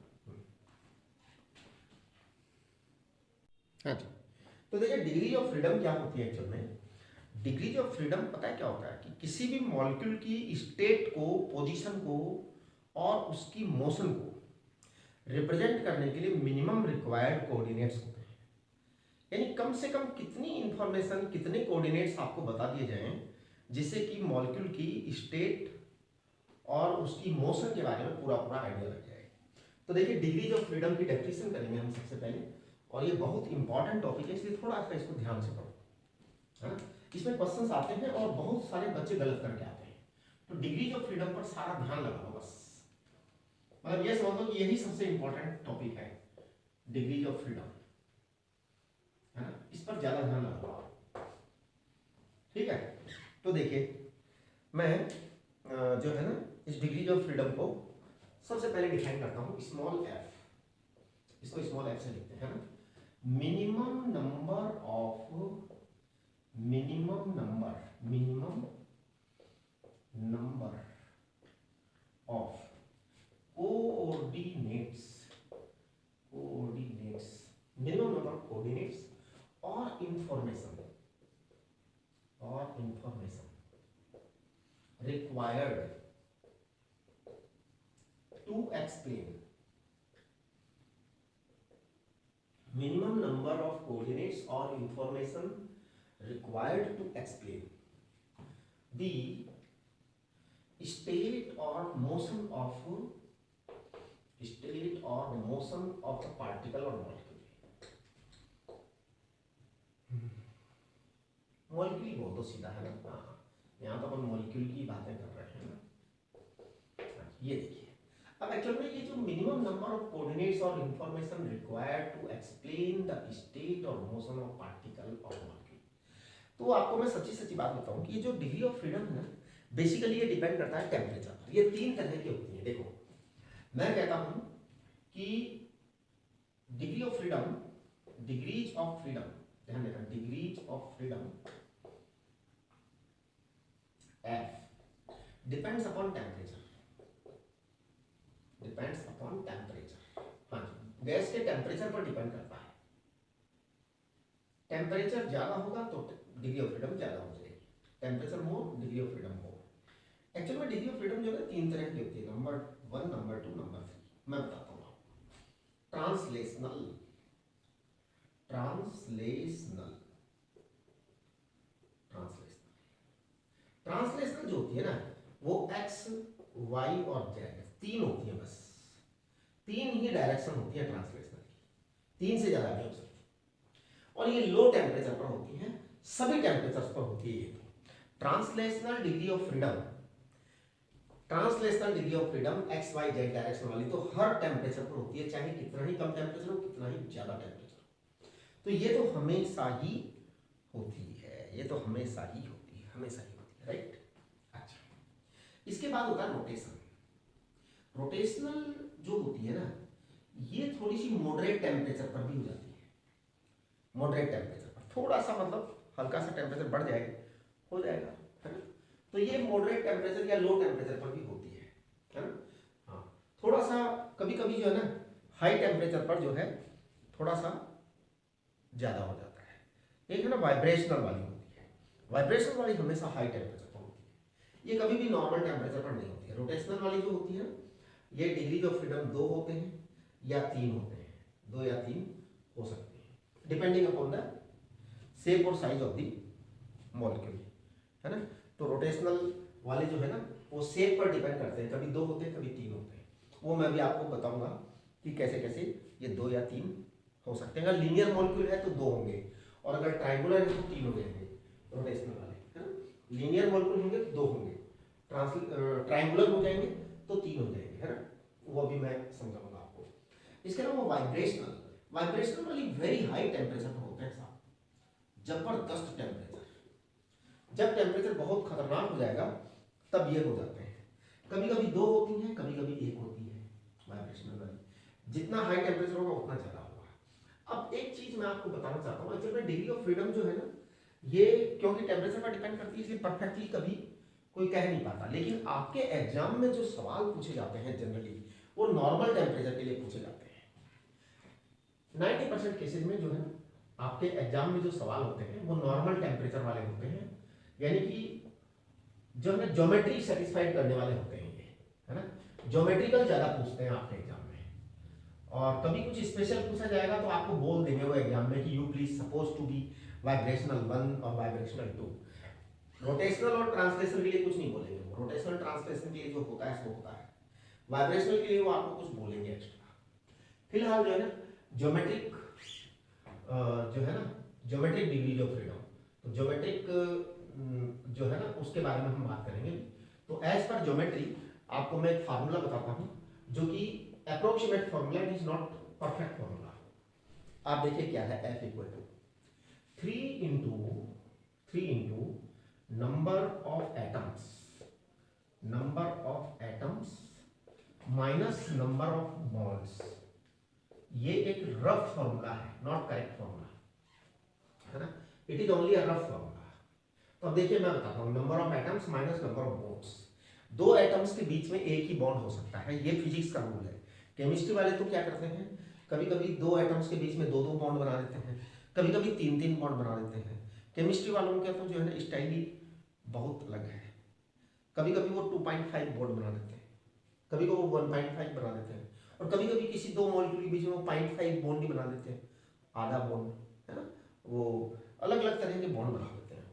हाँ जी, तो देखिए डिग्री ऑफ फ्रीडम क्या होती है एक्चुअल में। डिग्रीज ऑफ फ्रीडम पता है क्या होता है कि किसी भी मॉलिक्यूल की स्टेट को, पोजीशन को और उसकी मोशन को रिप्रेजेंट करने के लिए मिनिमम रिक्वायर्ड कोऑर्डिनेट्स होते हैं, यानी कम से कम कितनी इंफॉर्मेशन, कितने कोऑर्डिनेट्स आपको बता दिए जाएं जिससे कि मॉलिक्यूल की स्टेट और उसकी मोशन के बारे में पूरा पूरा आइडिया लग जाए। तो देखिए डिग्रीज ऑफ फ्रीडम की डेफिनेशन करेंगे हम सबसे पहले, और ये बहुत इंपॉर्टेंट टॉपिक है इसलिए थोड़ा सा इसको ध्यान से पढ़ो, है ना। इसमें क्वेश्चंस आते हैं और बहुत सारे बच्चे गलत करके आते हैं, तो डिग्रीज ऑफ फ्रीडम पर सारा ध्यान लगा लो बस, मतलब ये समझ लो कि यही सबसे इंपॉर्टेंट टॉपिक है, डिग्रीज ऑफ फ्रीडम, है ना, इस पर ज्यादा ध्यान लगाओ, ठीक है। तो देखिए मैं जो है ना इस डिग्रीज ऑफ फ्रीडम को सबसे पहले डिफाइन करता हूँ स्मॉल एफ, इसको स्मॉल एफ से लिखते हैं ना, minimum number of coordinates, minimum number of coordinates और information required to explain, minimum number of coordinates or information required to explain the state or motion of the particle or molecule, molecule बोल दो सीधा, है ना। हाँ, यहाँ तो अपन molecule की बातें कर रहे हैं ना। ये देखिए, अब एक्चुअल में ये जो मिनिमम नंबर ऑफ कोऑर्डिनेट्स और information required to explain the state और मोशन ऑफ पार्टिकल और मॉलिक्यूल, तो आपको मैं सच्ची बात बताऊं कि ये जो डिग्री ऑफ फ्रीडम है ना, बेसिकली ये डिपेंड करता है टेम्परेचर पर। ये तीन तरह की होती है। देखो मैं कहता हूं कि degree of freedom, degrees of freedom, ध्यान देना, degrees of freedom F depends upon temperature, हाँ जी, गैस के टेम्परेचर पर डिपेंड करता है। टेम्परेचर ज्यादा होगा तो डिग्री ऑफ फ्रीडम ज्यादा हो जाएगी, temperature more, degree of freedom more. Actual में डिग्री ऑफ फ्रीडम जो है तीन तरह की होती है, नंबर 1, नंबर 2, नंबर 3। मैं बताता हूँ आपको। ट्रांसलेशनल जो होती है ना, वो x, y और z तीन होती है, बस तीन ही डायरेक्शन होती है ट्रांसलेशनल की, तीन से ज्यादा नहीं हो सकती। और ये लो टेम्परेचर पर होती है, सभी टेम्परेचर पर होती है। ये translational degree of freedom, x y z direction वाली तो हर टेम्परेचर पर होती है, चाहे कितना ही कम टेम्परेचर हो, कितना ही ज्यादा टेम्परेचर हो। तो ये तो हमेशा ही होती है, राइट। अच्छा, इसके बाद होता है रोटेशन। रोटेशनल जो होती है ना, ये थोड़ी सी मॉडरेट टेम्परेचर पर भी हो जाती है। मॉडरेट टेम्परेचर पर थोड़ा सा, मतलब हल्का सा टेम्परेचर बढ़ जाए हो जाएगा, है ना। तो ये मॉडरेट टेम्परेचर या लो टेम्परेचर पर भी होती है ना। हाँ, थोड़ा सा कभी कभी जो है ना हाई टेम्परेचर पर जो है थोड़ा सा ज्यादा हो जाता है। एक है ना वाइब्रेशनल वाली होती है, वाइब्रेशनल वाली हमेशा हाई टेम्परेचर पर होती है, ये कभी भी नॉर्मल टेम्परेचर पर नहीं होती है। रोटेशनल वाली जो होती है, ये डिग्रीज ऑफ फ्रीडम 2 होते हैं या 3 होते हैं, 2 या 3 हो सकते हैं, डिपेंडिंग अपॉन द शेप और साइज ऑफ द मॉलिक्यूल, है ना। तो रोटेशनल वाले जो है ना, वो शेप पर डिपेंड करते हैं, कभी 2 होते हैं, कभी 3 होते हैं। वो मैं भी आपको बताऊंगा कि कैसे कैसे ये 2 या 3 हो सकते हैं। अगर लीनियर मॉलिक्यूल है तो 2 होंगे, और अगर ट्राइंगुलर है तो 3 हो जाएंगे रोटेशनल वाले, है ना। लीनियर मॉलिक्यूल होंगे तो 2 होंगे, ट्राइंगुलर हो जाएंगे तो 3 हो जाएंगे, है ना। वो भी मैं समझाऊंगा आपको। इसके अलावा वाइब्रेशनल वाली वेरी हाई टेम्परेचर पर होते हैं साहब, जबरदस्त टेम्परेचर। जब टेम्परेचर बहुत खतरनाक हो जाएगा तब ये हो जाते हैं। कभी कभी 2 होती हैं, कभी कभी 1 होती है वाइब्रेशनल वाली। जितना हाई टेम्परेचर होगा उतना ज्यादा होगा। अब एक चीज मैं आपको बताना चाहता हूँ, एक्चुअली डिग्री ऑफ फ्रीडम जो है ना, ये क्योंकि टेम्परेचर पर डिपेंड करती है, इसलिए परफेक्टली कभी कोई कह नहीं पाता। लेकिन आपके एग्जाम में जो सवाल पूछे जाते हैं जनरली, वो नॉर्मल टेम्परेचर के लिए पूछे जाते हैं। 90% केसेज में जो है आपके एग्जाम में जो सवाल होते हैं वो नॉर्मल टेम्परेचर वाले होते हैं, यानी कि जो है ज्योमेट्री सेटिस्फाइड करने वाले होते हैं ये, है ना। ज्योमेट्रिकल ज्यादा पूछते हैं आपके एग्जाम में। और कभी कुछ स्पेशल पूछा जाएगा तो आपको बोल देंगे वो एग्जाम में कि you please suppose to be vibrational 1 और वाइब्रेशनल 2। रोटेशनल और ट्रांसलेशन के लिए कुछ नहीं बोलेंगे, रोटेशनल ट्रांसलेशन के लिए जो होता है सो होता है, वाइब्रेशनल के लिए वो आपको कुछ बोलेंगे एक्स्ट्रा। फिलहाल जो है ना ज्योमेट्रिक जो है ना ज्योमेट्रिक डिग्री ऑफ फ्रीडम, तो ज्योमेट्रिक जो है ना उसके बारे में हम बात करेंगे। तो एज पर ज्योमेट्री आपको मैं एक फार्मूला बताता हूँ, जो कि approximate formula, it is not perfect formula, आप देखिए क्या है, F equal to 3 into number of atoms minus number of bonds. ये एक रफ फॉर्मूला है, नॉट करेक्ट फॉर्मूला, है ना, it is only a rough formula. तो अब देखिए मैं बताता हूँ, number of atoms minus number of bonds. दो एटम्स के बीच में एक ही बॉन्ड हो सकता है, ये फिजिक्स का रूल है। केमिस्ट्री वाले तो क्या करते हैं, कभी कभी दो एटम्स के बीच में दो दो बॉन्ड बना देते हैं, कभी कभी तीन तीन बॉन्ड बना देते हैं। केमिस्ट्री वालों के तो जो है ना स्टाइल ही बहुत अलग है। कभी कभी वो 2.5 बॉन्ड बना देते हैं, कभी कभी वो 1.5 बना देते हैं, और कभी कभी किसी दो मॉलिक्यूल के बीच में वो 0.5 बॉन्ड ही बना देते हैं, आधा बॉन्ड, है ना, वो अलग अलग तरह के बॉन्ड बना देते हैं।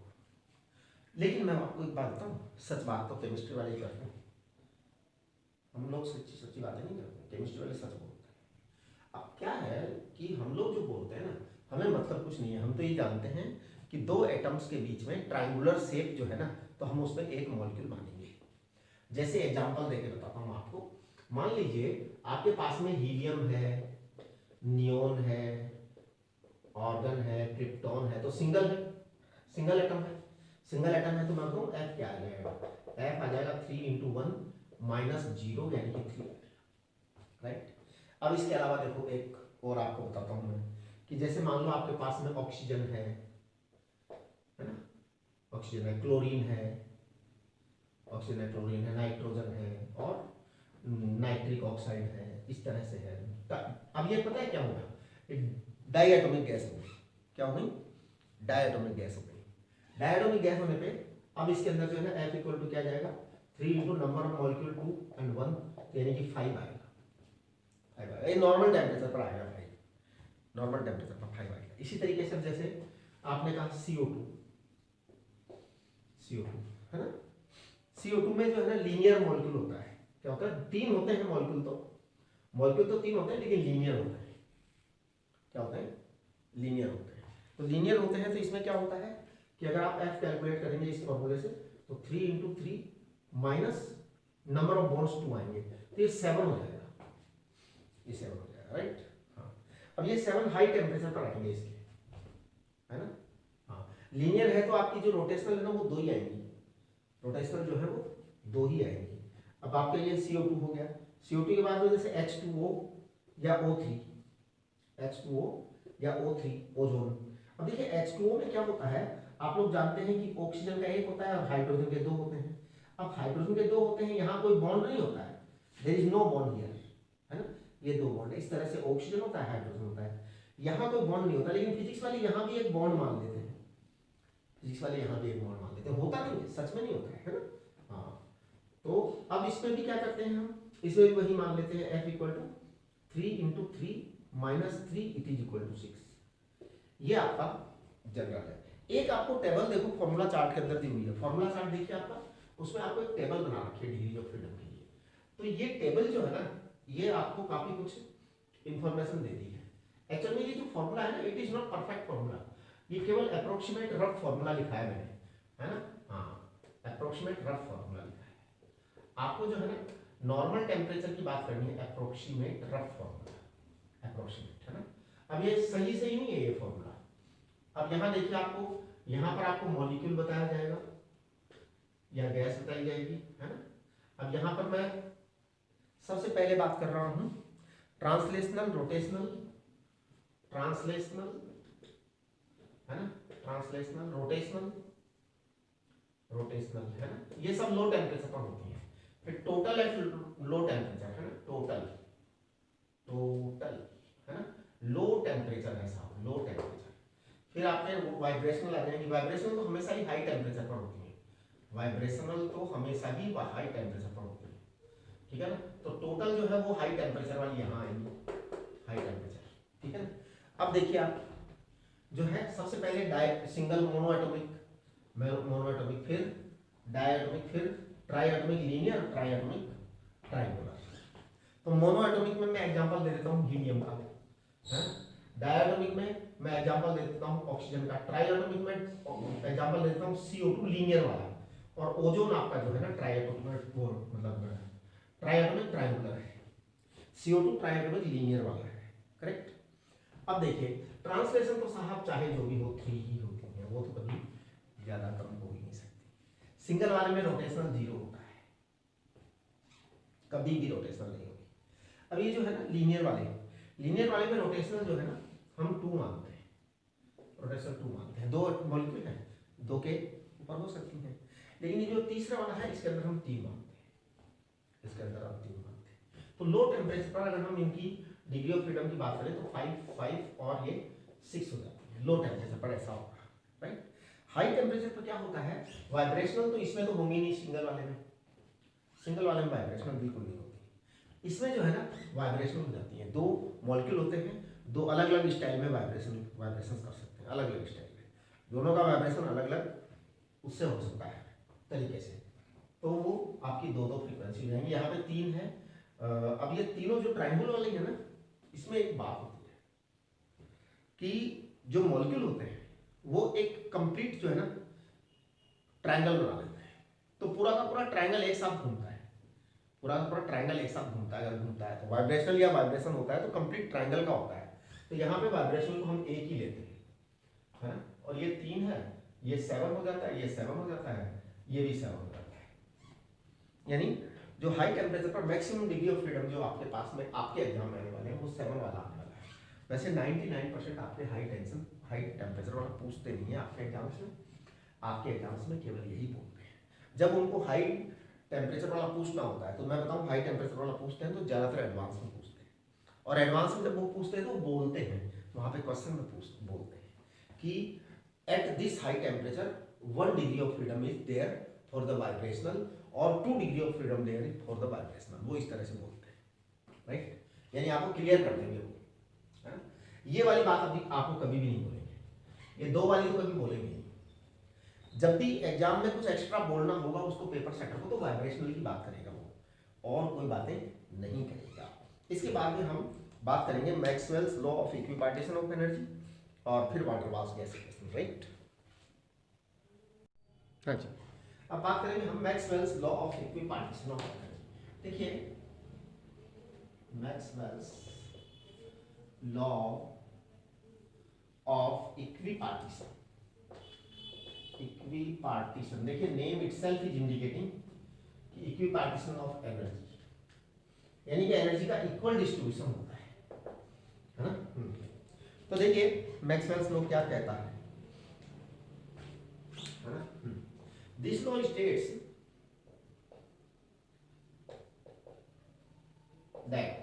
लेकिन मैं आपको एक बात बताऊँ, सच बात तो केमिस्ट्री वाले ही करते हैं, हम लोग सच्ची सच्ची बातें नहीं करते, केमिस्ट्री वाले सच बोलते हैं। अब क्या है कि हम लोग जो बोलते हैं ना, हमें मतलब कुछ नहीं है, हम तो ये जानते हैं कि दो एटम्स के बीच में ट्राइंगुलर शेप जो है ना, तो हम उसमें एक मॉलिक्यूल मानेंगे। जैसे एग्जांपल देके बताता हूँ आपको। मान लीजिए आपके पास में हीलियम है, नियोन है, ऑर्गन है, क्रिप्टॉन है, तो सिंगल है, सिंगल एटम है। सिंगल एटम है तो मैं कहूँ एफ क्या आ जाएगा, एफ आ जाएगा 3 × 1 -0 यानी कि 3, राइट। अब इसके अलावा देखो एक और आपको बताता हूँ मैं, कि जैसे मान लो आपके पास में ऑक्सीजन है ना, ऑक्सीजन है, क्लोरीन है, ऑक्सीजन है, क्लोरीन है, नाइट्रोजन है, और नाइट्रिक ऑक्साइड है, इस तरह से है। अब ये पता है क्या होगा, डाइएटॉमिक गैस होगी। क्या होगी, डाइएटॉमिक गैस हो गई। डाइएटॉमिक गैस होने पे अब इसके अंदर जो है ना F इक्वल टू क्या जाएगा, 3 × नंबर ऑफ मॉलिक्यूल 2 and 1, यानी कि 5 आएगा, 5 आएगा। ये नॉर्मल टेम्परेचर पर आएगा, 5 नॉर्मल टेम्परेचर पर 5 आएगा। इसी तरीके से जैसे आपने कहा CO2 है ना, CO2 में जो है ना लीनियर मॉलिक्यूल होता है। क्या होता है, तीन होते हैं मॉलिक्यूल तो तीन होते हैं, लेकिन लीनियर होते हैं। क्या होते हैं, लीनियर होते हैं। तो लीनियर होते हैं तो इसमें क्या होता है कि अगर आप F कैलकुलेट करेंगे इस फॉर्मूले से, तो 3 × 3 माइनस नंबर ऑफ बॉन्ड्स 2 आएंगे, तो ये 7 हो जाएगा, ये 7 हो जाएगा, राइट। हाँ, अब ये 7 हाई टेम्परेचर पर आएंगे इसके, है ना। हाँ, लीनियर है तो आपकी जो रोटेशनल है ना वो 2 ही आएंगी, रोटेशनल जो है वो 2 ही आएंगी। अब आपका ये CO2 हो गया। CO2 के बाद में जैसे H2O या O3, H2O या O3, ओजोन। अब देखिए H2O में क्या होता है, आप लोग जानते हैं कि ऑक्सीजन का एक होता है और हाइड्रोजन के 2 होते हैं। अब हाइड्रोजन के 2 होते हैं, यहाँ कोई बॉन्ड नहीं होता है, there is no bond here, है ना, ये 2 बॉन्ड है। इस तरह से ऑक्सीजन होता है, हाइड्रोजन होता है, यहाँ कोई बॉन्ड नहीं होता। लेकिन फिजिक्स वाले यहाँ भी एक बॉन्ड मान लेते हैं, फिजिक्स वाले यहाँ भी एक बॉन्ड मान लेते हैं, होता नहीं है, सच में नहीं होता है ना। हाँ, तो अब इसमें भी क्या करते हैं हम, इसमें भी वही मान लेते हैं, F equal to 3 × 3 -3 it is equal to 6। ये आपका जनरल है। एक आपको टेबल देखो फॉर्मूला चार्ट के अंदर दी हुई है, फॉर्मूला चार्ट देखिए आपका, उसमें आपको एक टेबल बना रखी है डिग्री ऑफ फ्रीडम के लिए। तो ये टेबल जो है ना, ये आपको काफी कुछ इंफॉर्मेशन देती है। एक्चुअली में ये जो फॉर्मूला है ना, it is not perfect formula, ये केवल अप्रोक्सीमेट रफ फॉर्मूला लिखा है मैंने, है ना। हाँ, अप्रोक्सीमेट रफ फॉर्मूला लिखा है। आपको जो है ना नॉर्मल टेम्परेचर की बात करनी है, अप्रोक्सीमेट रफ फॉर्मूला, अप्रोक्सीमेट, है ना। अब ये सही नहीं है ये फॉर्मूला। अब यहाँ देखिए, आपको यहाँ पर आपको मॉलिक्यूल बताया जाएगा या गैस बताई जाएगी, है ना। अब यहाँ पर मैं सबसे पहले बात कर रहा हूँ ट्रांसलेशनल, रोटेशनल, ट्रांसलेशनल, है ना, ट्रांसलेशनल, रोटेशनल, रोटेशनल, है ना, ये सब लो टेम्परेचर पर होती है। फिर टोटल एट लो टेम्परेचर, है ना, टोटल, है ना, लो टेम्परेचर है साहब, लो टेम्परेचर। फिर आपने वाइब्रेशनल आ जाएंगी, वाइब्रेशनल तो हमेशा ही हाई टेम्परेचर पर होती है, वाइब्रेशनल तो हमेशा ही हाई टेम्परेचर पर होती है, ठीक है ना। तो टोटल जो है वो हाई टेम्परेचर वाली यहाँ आएगी, हाई टेम्परेचर, ठीक है ना। अब देखिए आप जो है सबसे पहले सिंगल मोनोएटॉमिक, फिर डायएटॉमिक, फिर ट्राइएटॉमिक, लीनियर, ट्राइएटॉमिक, ट्राइंगुलर। तो मोनोएटॉमिक में मैं एग्जांपल दे देता हूँ हीलियम का, है। डायएटॉमिक में मैं एग्जांपल दे देता हूँ ऑक्सीजन का, ट्राइएटॉमिक में एग्जांपल दे देता हूँ CO2 लीनियर वाला, और ओजोन आपका जो है ना ट्राइएटॉमिक, वो मतलब ट्राइएटॉमिक ट्राइंगुलर है, CO2 ट्राइएटॉमिक लीनियर वाला है, करेक्ट। अब देखिए ट्रांसलेशन तो साहब चाहे जो भी हो 3 ही होती है, वो तो कभी ज्यादा कम हो ही नहीं सकती। सिंगल वाले में रोटेशनल 0 होता है, कभी भी रोटेशनल नहीं होगी। अब ये जो है ना लीनियर वाले में रोटेशनल जो है ना हम 2 मानते हैं, रोटेशनल 2 मानते हैं। 2 मॉलिक्यूल है, 2 के ऊपर हो सकती हैं, लेकिन ये जो तीसरा वाला है इसके अंदर हम 3 मानते हैं, इसके अंदर हम 3 मानते हैं। तो लो टेम्परेचर पर अगर हम इनकी डिग्री ऑफ फ्रीडम की बात करें तो 5 और ये 6 हो जाती है, लो टेम्परेचर पर ऐसा होगा, राइट। हाई टेम्परेचर पर क्या होता है, वाइब्रेशनल तो इसमें तो होंगी नहीं, सिंगल वाले में वाइब्रेशनल बिल्कुल नहीं होती। इसमें जो है ना वाइब्रेशनल हो जाती है, 2 मॉलिक्यूल होते हैं, 2 अलग अलग स्टाइल में वाइब्रेशन कर सकते हैं, अलग अलग स्टाइल में, दोनों का वाइब्रेशन अलग अलग उससे हो सकता है तरीके से। तो वो आपकी 2 फ्रीक्वेंसी हो जाएंगी। यहाँ पे 3 है। अब ये तीनों जो ट्रायंगल वाले हैं ना, इसमें एक बात होती है कि जो मॉलिक्यूल होते हैं वो एक कंप्लीट जो है ना ट्रायंगल बना देते हैं, तो पूरा का पूरा ट्रायंगल एक साथ घूमता है, पूरा का पूरा ट्रायंगल एक साथ घूमता है। अगर घूमता है तो वाइब्रेशनल या वाइब्रेशन होता है तो कंप्लीट ट्रायंगल का होता है। तो यहाँ पे वाइब्रेशन को हम एक ही लेते हैं, है ना, और ये 3 है, ये 7 हो जाता है, ये 7 हो जाता है, ये भी 7 हो जाता है। यानी जो हाई टेम्परेचर पर मैक्सिमम डिग्री ऑफ फ्रीडम जो आपके पास में आपके एग्जाम में आने वाले हैं वो 7 वाला आने वाला है। वैसे 99% आपके हाई टेम्परेचर वाला पूछते नहीं है आपके एग्जाम्स में, आपके एग्जाम्स में केवल यही पूछते हैं। जब उनको हाई टेम्परेचर वाला पूछना होता है तो मैं बताऊं, हाई टेम्परेचर वाला पूछते हैं तो ज़्यादातर एडवांस में पूछते हैं, और एडवांस में जब वो पूछते हैं तो बोलते हैं, वहाँ पे क्वेश्चन में बोलते हैं कि at this high temperature 1 degree of freedom is there for the vibrational और 2 degree of freedom there for the vibrational. वो इस तरह से बोलते हैं, राइट, यानी आपको क्लियर कर देंगे वो, है ना। ये वाली बात अभी आपको कभी भी नहीं बोलेंगे, ये 2 वाली तो कभी बोलेंगे नहीं। जब भी एग्जाम में कुछ एक्स्ट्रा बोलना होगा उसको पेपर सेटर को, तो वाइब्रेशनल की बात करेगा वो, और कोई बातें नहीं करेगा। इसके बाद में हम बात करेंगे Maxwell's law of equipartition of energy और फिर van der Waals gas equation, right. हाँ जी, अब बात करेंगे हम Maxwell's law of equipartition of energy. देखिए मैक्सवेल्स लॉ ऑफ इक्विपार्टीशन, देखिए नेम इटसेल्फ इज इंडिकेटिंग कि इक्विपार्टीशन ऑफ एनर्जी, यानी कि एनर्जी का इक्वल डिस्ट्रीब्यूशन होता है ना। तो देखिए मैक्सवेल्स लॉ क्या कहता है ना, this law states that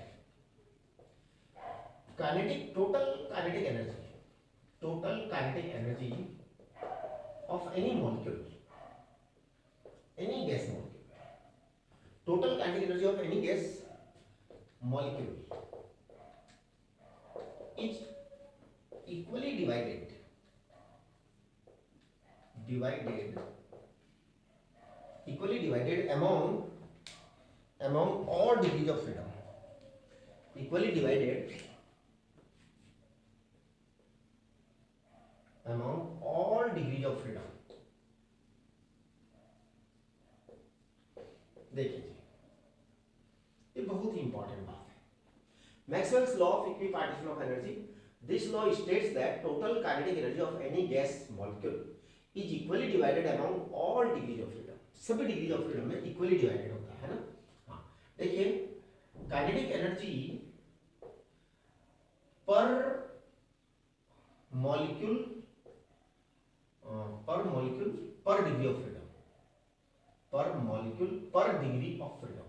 total kinetic energy of any molecule, any gas molecule, total kinetic energy of any gas molecule is equally divided among all degrees of freedom, equally divided among all degrees of freedom। देखिए ये बहुत ही important बात है, Maxwell's law of equipartition of energy. This law states that total kinetic energy of any gas molecule is equally divided among all degrees of freedom, सभी degree of freedom में equally divided होता है ना। हाँ देखिए kinetic energy पर molecule पर degree of freedom, पर मॉलिक्यूल पर degree of freedom,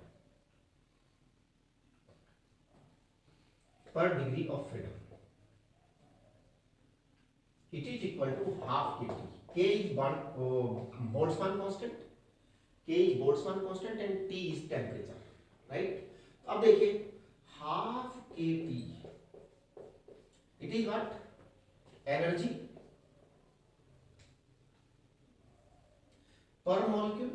per degree of freedom, it is equal to half kT. K is Boltzmann constant, K is Boltzmann constant and T is temperature, right? अब देखिए half kT, it is what? Energy per molecule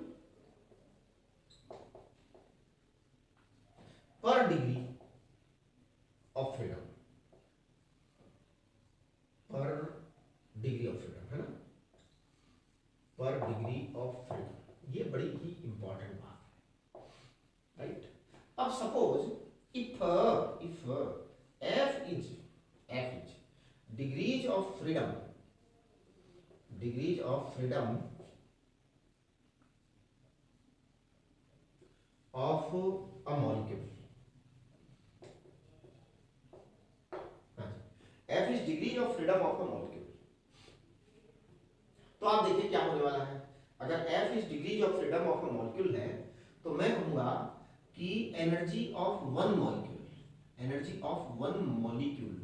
per degree of freedom, per degree of freedom, है ना, पर degree of freedom. ये बड़ी ही important बात है, right. अब suppose if f is degrees of freedom, degrees of freedom of a molecule, F is degrees of freedom of a molecule. तो आप देखिए क्या होने वाला है, अगर F is degrees of freedom of a molecule है तो मैं कहूंगा कि energy of one molecule, energy of one molecule,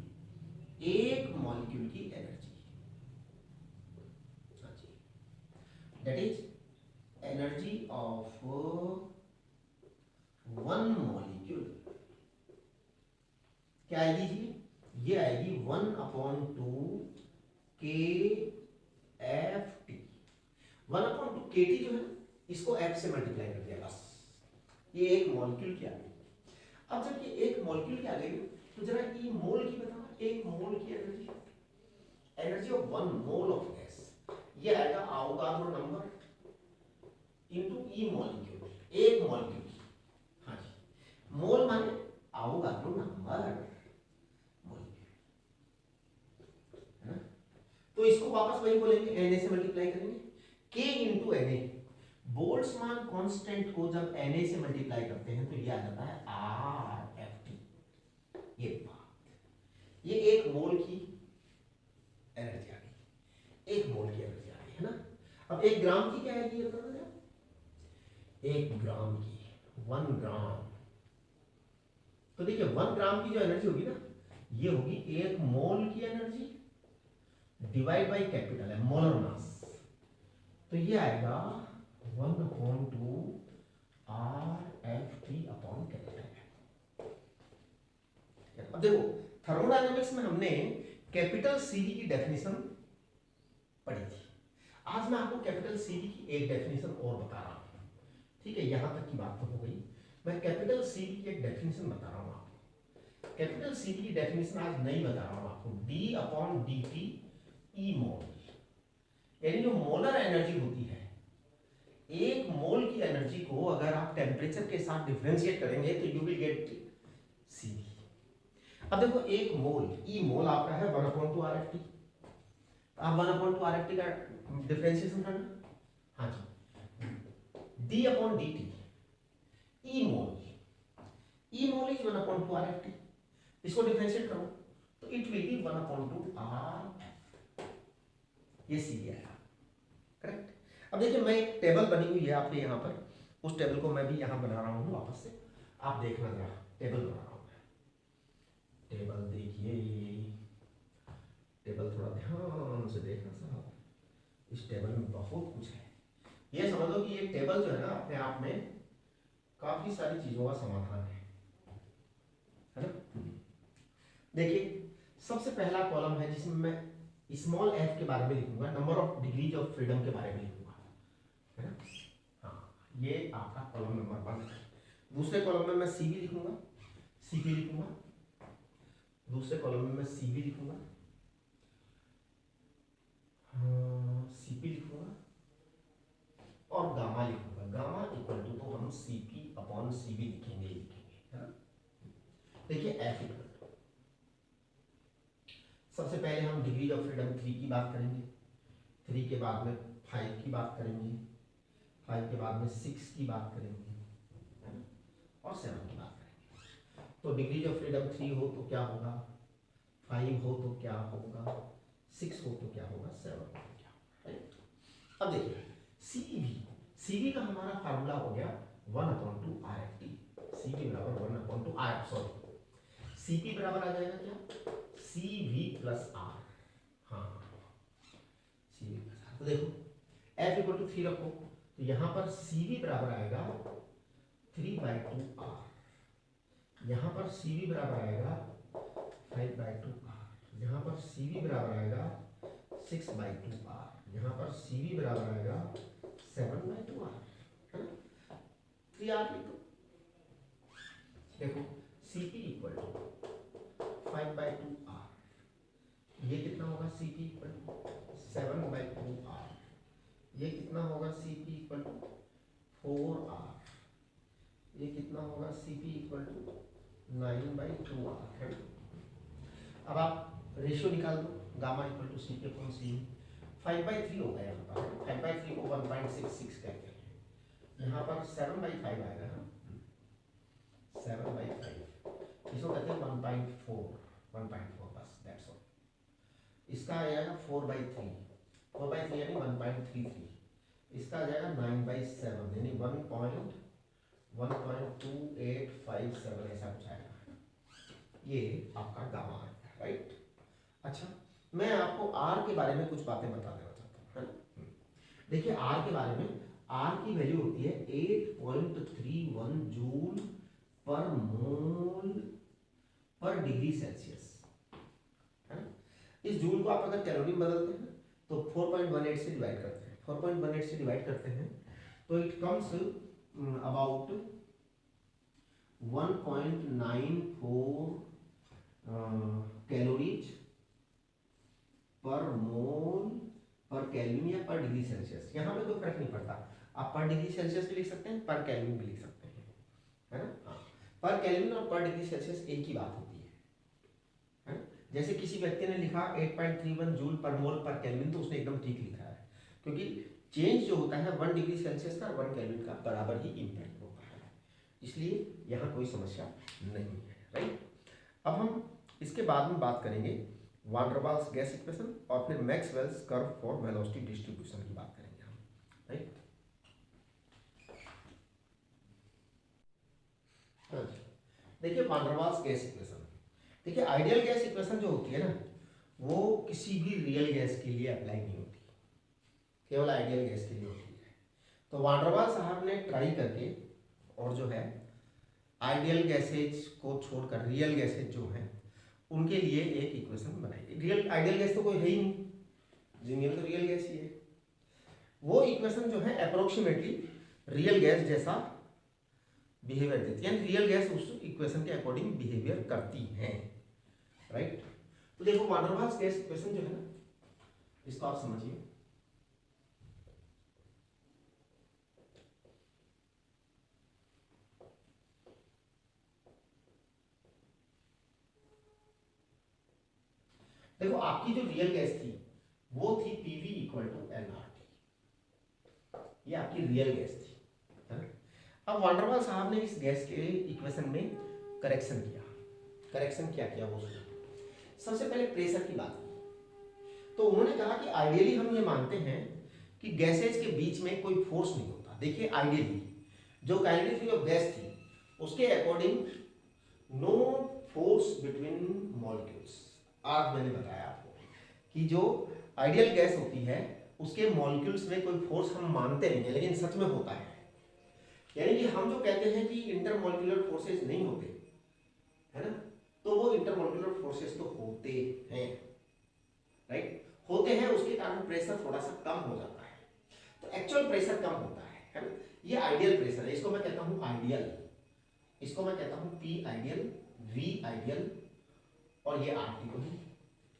एक मॉलिक्यूल की energy, that is energy of one molecule क्या आएगी जी, ये आएगी 1/2 के एफ टी। 1/2 के टी जो है इसको एफ से मल्टीप्लाई कर दिया बस, ये एक मॉलिक्यूल की आ गई। अब जब ये एक मॉलिक्यूल की आ गई तो जरा ई मोल की बताना, एक मोल की energy, energy of one mole of gas, ये आएगा आवोगाद्रो नंबर इनटू ई मॉलिक्यूल, एक मॉलिक्यूल की। हाँ जी, मोल माने आवोगाद्रो नंबर मॉलिक्यूल, है ना। तो इसको वापस वही बोलेंगे, Na से मल्टीप्लाई करेंगे, K into Na, Boltzmann constant को जब Na से मल्टीप्लाई करते हैं तो ये आ जाता है RFT। ये बात, ये एक मोल की एनर्जी आ गई, एक मोल की एनर्जी आ गई, है ना। अब 1 ग्राम की क्या आएगी ये बता दो, 1 ग्राम की, 1 ग्राम, तो देखिए 1 ग्राम की जो एनर्जी होगी ना, ये होगी 1 मोल की एनर्जी डिवाइड बाई कैपिटल है मोलर मास, तो ये आएगा 1/2 RFT अपॉन कैपिटल। अब देखो थर्मोडायनेमिक्स में हमने कैपिटल सीवी की डेफिनेशन पढ़ी थी, आज मैं आपको कैपिटल सीवी की एक डेफिनेशन और बता रहा हूँ, ठीक है। यहां तक की बात तो हो गई, मैं कैपिटल सीवी की एक डेफिनेशन बता रहा हूँ आपको। कैपिटल सीवी की डेफिनेशन आज नहीं बता रहा हूँ आपको, D/dt ई मोल, यानी जो मोलर एनर्जी होती है, एक मोल की एनर्जी को अगर आप टेम्परेचर के साथ डिफरेंशिएट करेंगे तो यू विल गेट सीवी। अब देखो एक मोल, ई मोल आपका है 1/2 RFT, आप 1/2 RFT का डिफरेंशिएशन करना, हाँ जी, D/dt E mole, E mole is 1/2 RFT, इसको डिफरेंशिएट करो तो इट विल बी 1/2 RF, ये सीवी आया, करेक्ट। अब देखिए मैं एक टेबल बनी हुई है आपके यहाँ पर, उस टेबल को मैं भी यहाँ बना रहा हूँ वापस से, आप देखना जरा, टेबल बना रहा हूँ मैं, टेबल देखिए, टेबल थोड़ा ध्यान से देखना साहब, इस टेबल में बहुत कुछ है। ये समझ लो कि ये टेबल जो है ना अपने आप में काफी सारी चीजों का समाधान है ना। देखिए सबसे पहला कॉलम है जिसमें मैं स्मॉल एफ के बारे में लिखूंगा, number of degrees of freedom के बारे में लिखूंगा, है ना। हाँ, ये आपका कॉलम नंबर 1 है। दूसरे कॉलम में मैं सीवी लिखूंगा, सीवी लिखूंगा, दूसरे कॉलम में मैं सीवी लिखूंगा, सीपी लिखूंगा और गामा लिखूंगा, गामा इक्वल टू तो हम सीपी अपॉन सीवी लिखेंगे, है ना। देखिए एफ इक्वल, सबसे पहले हम डिग्री ऑफ फ्रीडम 3 की बात करेंगे, 3 के बाद में 5 की बात करेंगे, 5 के बाद में 6 की बात करेंगे, है ना, और 7 की बात करेंगे। तो डिग्री ऑफ फ्रीडम 3 हो तो क्या होगा, 5 हो तो क्या होगा, 6 हो तो क्या होगा, 7 हो तो क्या होगा, राइट। अब देखिए सीवी, सीवी का हमारा फार्मूला हो गया 1/2 RFT, सीवी बराबर 1/2 R, सॉरी सीपी बराबर आ जाएगा क्या, CV प्लस आर, हाँ CV प्लस आर। तो देखो F इक्वल टू 3 रखो, तो यहाँ पर CV बराबर आएगा 3/2 R, यहाँ पर CV बराबर आएगा 5/2 R, यहाँ पर CV बराबर आएगा 6/2 R, यहाँ पर CV बराबर आएगा 7/2 R, है ना। 3R लिख दो, देखो CP इक्वल टू 5/2 R, ये कितना होगा CP इक्वल टू 7/2 R, ये कितना होगा CP इक्वल टू 4R, ये कितना होगा CP इक्वल टू 9/2 R, है। अब आप रेशियो निकाल दो, गामा इक्वल टू सी के अपॉन सी, 5/3 होगा यहाँ पर, 5/3 को 1.66 कहते हैं, यहाँ पर 7/5 आएगा ना, 7/5 इसको कहते हैं 1.4 बस, दैट्स ऑल। इसका आ जाएगा 4/3, 4/3 यानी 1.33, इसका आ जाएगा 9/7 यानी 1.2857 ऐसा कुछ आएगा, ये आपका गामा आएगा, राइट। अच्छा, मैं आपको आर के बारे में कुछ बातें बता देना चाहता हूँ, है ना। देखिए आर के बारे में, आर की वैल्यू होती है 8.31 जूल पर मोल पर डिग्री सेल्सियस, है ना। इस जूल को आप अगर कैलोरी में बदलते हैं तो 4.18 से डिवाइड करते हैं, 4.18 से डिवाइड करते हैं तो इट कम्स अबाउट 1.94 कैलोरीज पर मोल पर केल्विन या पर डिग्री सेल्सियस। यहाँ पे कोई फर्क नहीं पड़ता, आप पर डिग्री सेल्सियस भी लिख सकते हैं, पर केल्विन भी लिख सकते हैं, है ना। हाँ, पर केल्विन और पर डिग्री सेल्सियस एक ही बात होती है ना। जैसे किसी व्यक्ति ने लिखा 8.31 जूल पर मोल पर केल्विन, तो उसने एकदम ठीक लिखा है, क्योंकि चेंज जो होता है 1 डिग्री सेल्सियस का 1 केल्विन का बराबर ही इम्पैक्ट होता है, इसलिए यहाँ कोई समस्या नहीं है, राइट। अब हम इसके बाद में बात करेंगे वान डर वाल्स गैस इक्वेशन और फिर Maxwell's curve for velocity distribution की बात करेंगे हम, राइट। देखिए वान डर वाल्स गैस इक्वेशन, देखिए आइडियल गैस इक्वेशन जो होती है ना, वो किसी भी रियल गैस के लिए अप्लाई नहीं होती, केवल आइडियल गैस के लिए होती है। तो वान डर वाल साहब ने ट्राई करके और जो है आइडियल गैसेज को छोड़कर रियल गैसेज जो हैं उनके लिए एक इक्वेशन बनाई। रियल आइडियल गैस तो कोई है ही नहीं, जिंदगी में तो रियल गैस ही है। वो इक्वेशन जो है अप्रोक्सीमेटली रियल गैस जैसा बिहेवियर देती है, यानी रियल गैस उस इक्वेशन के अकॉर्डिंग बिहेवियर करती हैं, राइट। तो देखो वान डर वाल्स गैस इक्वेशन जो है ना, इसको आप समझिए। देखो आपकी जो रियल गैस थी वो थी पीवी इक्वल टू एनआरटी, ये आपकी रियल गैस थी, है ना। अब वान डर वाल साहब ने इस गैस के इक्वेशन में करेक्शन किया। करेक्शन क्या किया वो सुनो। सबसे पहले प्रेशर की बात की, तो उन्होंने कहा कि आइडियली हम ये मानते हैं कि गैसेज के बीच में कोई फोर्स नहीं होता। देखिए आइडियली जो काइनेटिक थ्योरी ऑफ गैस थी उसके according no force between molecules. आज मैंने बताया आपको कि जो आइडियल गैस होती है उसके मॉलिक्यूल्स में कोई फोर्स हम मानते नहीं है, लेकिन सच में होता है। यानी कि हम जो कहते हैं कि इंटरमॉलिक्यूलर फोर्सेस नहीं होते, है ना, तो वो इंटरमॉलिक्यूलर फोर्सेस तो होते हैं, राइट, होते हैं। उसके कारण प्रेशर थोड़ा सा कम हो जाता है, तो एक्चुअल प्रेशर कम होता है ना। ये आइडियल प्रेशर है, इसको मैं कहता हूं आइडियल, इसको मैं कहता हूं पी आइडियल, वी आइडियल और ये आर टी होगी।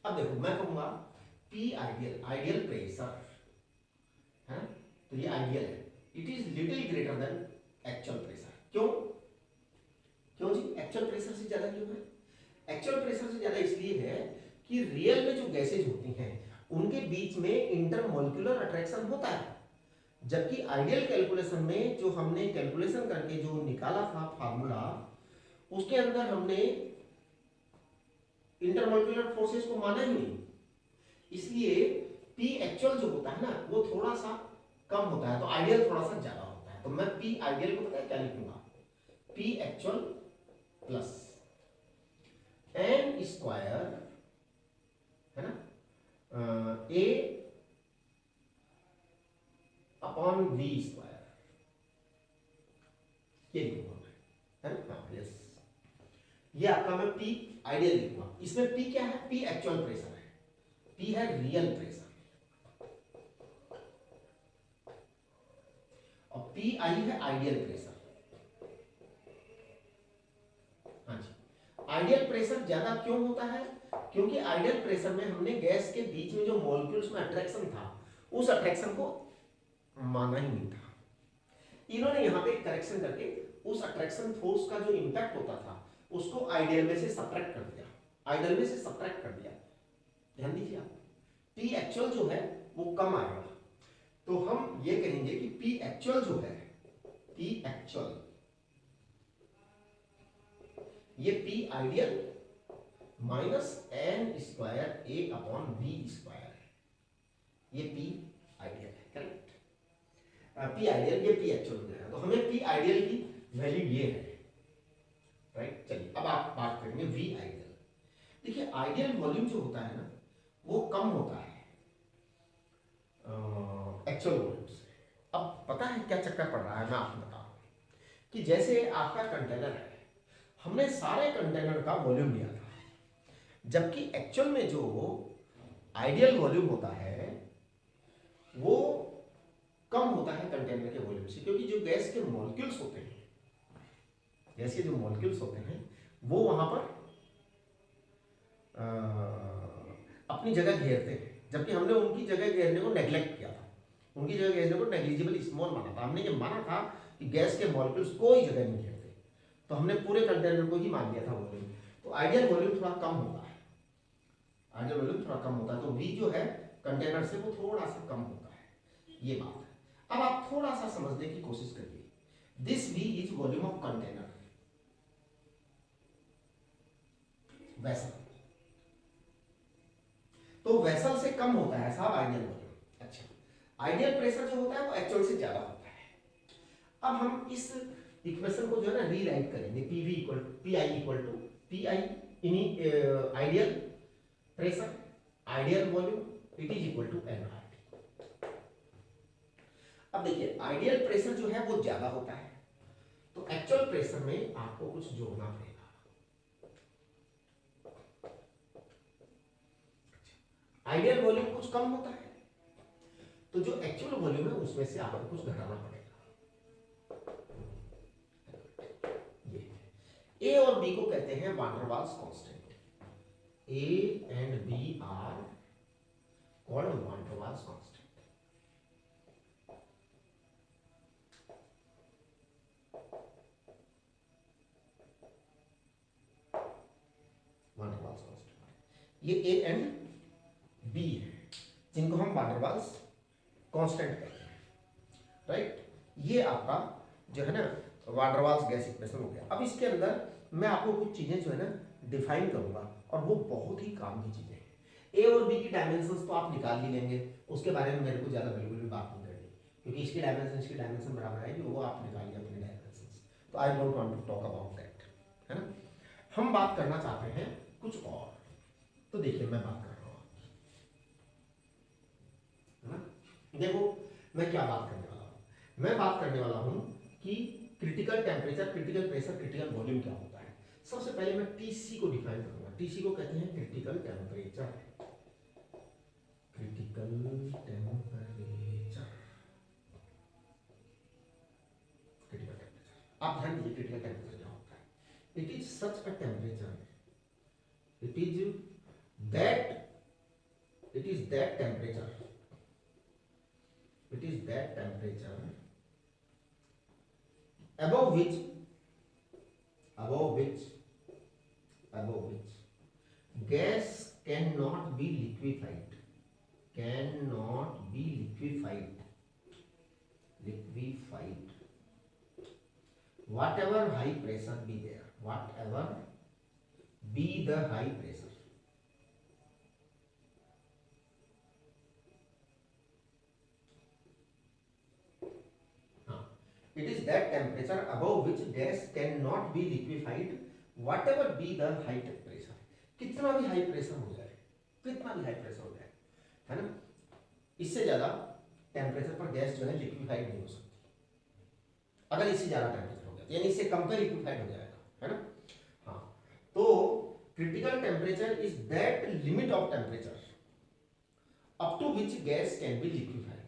अब देखो मैं कहूंगा पी आइडियल, आइडियल प्रेशर है ना, तो ये आइडियल है, it is little greater than actual pressure. क्यों क्यों जी, एक्चुअल प्रेशर से ज्यादा क्यों है? एक्चुअल प्रेशर से ज्यादा इसलिए है कि रियल में जो गैसेज होती हैं उनके बीच में इंटरमॉलिक्यूलर अट्रैक्शन होता है, जबकि आइडियल कैलकुलेशन में जो हमने कैलकुलेशन करके जो निकाला था फार्मूला, उसके अंदर हमने इंटरमॉलिक्यूलर फोर्सेस को माना ही नहीं, इसलिए पी एक्चुअल जो होता है ना वो थोड़ा सा कम होता है, तो आइडियल थोड़ा सा ज्यादा होता है। तो मैं पी आइडियल को पता है क्या लिखूंगा, P actual plus N square, है ना, ए अपॉन वी स्क्वायर, ये लिखूंगा मैं, है ना। यस, ये आपका मैं पी आइडियल लिखूंगा। इसमें पी क्या है? पी एक्चुअल प्रेशर है, पी है रियल प्रेशर और पी आई है आइडियल प्रेशर। हाँ जी, आइडियल प्रेशर ज्यादा क्यों होता है? क्योंकि आइडियल प्रेशर में हमने गैस के बीच में जो मॉलिक्यूल्स में अट्रैक्शन था उस अट्रैक्शन को माना ही नहीं था। इन्होंने यहां पे करेक्शन करके उस अट्रैक्शन फोर्स का जो इंपैक्ट होता था उसको आइडियल में से सब्ट्रैक्ट कर दिया, आइडियल में से सब्ट्रैक्ट कर दिया। ध्यान दीजिए आप, पी एक्चुअल जो है वो कम आएगा, तो हम ये कहेंगे कि पी एक्चुअल जो है, पी एक्चुअल, ये P ideal minus N square A upon B square, ये पी आइडियल है, करेक्ट। पी आइडियल, ये पी एक्चुअल हो जाएगा, तो हमें पी आइडियल की वैल्यू ये है, राइट। चलिए अब आप बात करेंगे वी आइडियल। देखिए आइडियल वॉल्यूम जो होता है ना वो कम होता है एक्चुअल वॉल्यूम से। अब पता है क्या चक्कर पड़ रहा है, मैं आपको बता रहा हूँ कि जैसे आपका कंटेनर है, हमने सारे कंटेनर का वॉल्यूम लिया था, जबकि एक्चुअल में जो आइडियल वॉल्यूम होता है वो कम होता है कंटेनर के वॉल्यूम से, क्योंकि जो गैस के मॉलिक्यूल्स होते हैं, गैस के जो मॉलिक्यूल्स होते हैं वो वहां पर अपनी जगह घेरते हैं, जबकि हमने उनकी जगह घेरने को नेग्लेक्ट किया था, उनकी जगह घेरने को नेग्लिजिबल स्मॉल माना था। हमने ये माना था कि गैस के मॉलिक्यूल्स कोई जगह नहीं घेरते, तो हमने पूरे कंटेनर को ही मान लिया था वॉल्यूम। तो आइडियल वॉल्यूम थोड़ा कम होता है, आइडियल वॉल्यूम थोड़ा कम होता है, तो वी जो है कंटेनर से वो थोड़ा सा कम होता है, ये बात है। अब आप थोड़ा सा समझने की कोशिश करिए, this V is volume of container, vessel, तो वेसल से कम होता है साहब आइडियल वॉल्यूम। अच्छा, आइडियल प्रेशर जो होता है वो एक्चुअल से ज्यादा होता है। अब हम इस इक्वेशन को जो है ना रीराइट करेंगे, PV equal P I equal to P I in ideal pressure ideal volume, it is equal to N R T. अब देखिए आइडियल प्रेशर जो है वो ज्यादा होता है, तो एक्चुअल प्रेशर में आपको कुछ जोड़ना पड़ेगा। आइडियल वॉल्यूम कुछ कम होता है, तो जो एक्चुअल वॉल्यूम है उसमें से आपको कुछ घटाना पड़ेगा। ए और बी को कहते हैं van der Waals constant, A and B are called van der Waals constant. Van der Waals constant, ये ए एंड बी है जिनको हम वान डेर वाल्स कांस्टेंट कहते हैं, राइट। ये आपका जो है ना वान डेर वाल्स गैस इक्वेशन हो गया। अब इसके अंदर मैं आपको कुछ चीजें जो है ना डिफाइन करूंगा, और वो बहुत ही काम की चीजें हैं। ए और बी की डायमेंशंस तो आप निकाल ही लेंगे, उसके बारे में मेरे को ज्यादा बिल्कुल भी बात नहीं करनी, क्योंकि इसकी डायमेंशन बराबर है कि वो आप निकालिए अपने डायमेंशंस, तो I don't want to talk about that, है ना। हम बात करना चाहते हैं कुछ और, तो देखिए मैं बात कर रहा हूँ, है ना। देखो मैं क्या बात करने वाला हूँ, मैं बात करने वाला हूँ कि critical temperature, critical pressure, critical volume क्या होता है। सबसे पहले मैं टीसी को डिफाइन करूंगा। टीसी को कहते हैं critical temperature, critical temperature, critical temperature. आप ध्यान दीजिए क्रिटिकल टेम्परेचर क्या होता है। It is such a temperature, it is that temperature, it is that temperature above which gas cannot be liquefied, whatever high pressure be there, whatever be the high pressure, it is that temperature above which gas cannot be liquefied, whatever be the high pressure। कितना भी high pressure हो जाए, कितना भी high pressure हो जाए, है ना, इससे ज्यादा टेम्परेचर पर गैस जो है लिक्विफाइड नहीं हो सकती। अगर इससे ज्यादा टेम्परेचर हो गया यानी इससे कम का लिक्विफाइड हो जाएगा, है ना। हाँ, तो critical temperature is that limit of temperature up to which gas can be liquefied,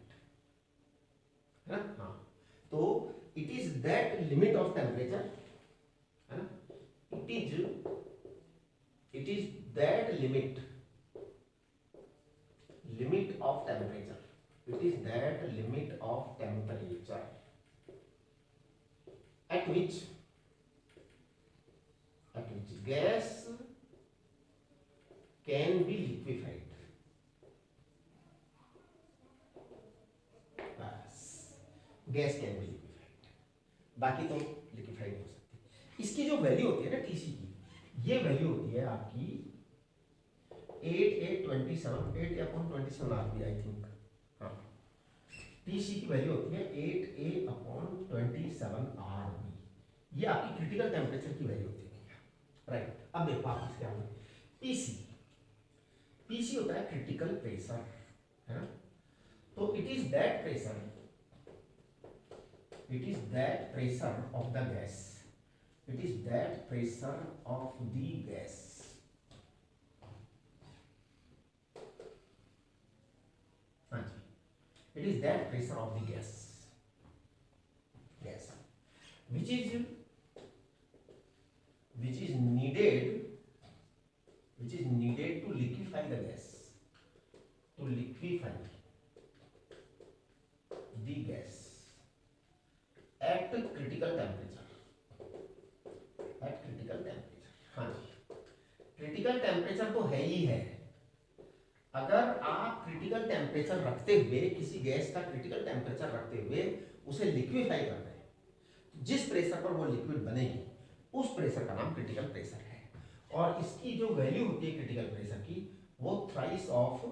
है ना। हाँ, तो it is that limit of temperature, है ना, it is that limit of temperature, it is that limit of temperature at which gas can be liquefied, gas can be liquefied, बाकी तो liquefied हो सकती। इसकी जो वैल्यू होती है ना टीसी की, ये वैल्यू होती है आपकी 8A27 8A/27 Rb I think, हाँ टीसी की वैल्यू होती है 8A/27 आरबी, ये आपकी क्रिटिकल टेम्परेचर की वैल्यू होती है, राइट। अब देखो आप इसके आगे पीसी, पीसी होता है क्रिटिकल प्रेशर, है ना। तो it is that pressure of the gas, it is that pressure of the gas, हाँ जी, it is that pressure of the gas which is needed to liquefy the gas, at critical temperature, हाँ जी। Critical temperature तो है ही है, अगर आप critical temperature रखते हुए, किसी गैस का क्रिटिकल टेम्परेचर रखते हुए उसे लिक्विफाई कर रहे हैं, जिस प्रेशर पर वो लिक्विड बनेगी उस प्रेशर का नाम क्रिटिकल प्रेशर है। और इसकी जो वैल्यू होती है क्रिटिकल प्रेशर की, वो thrice of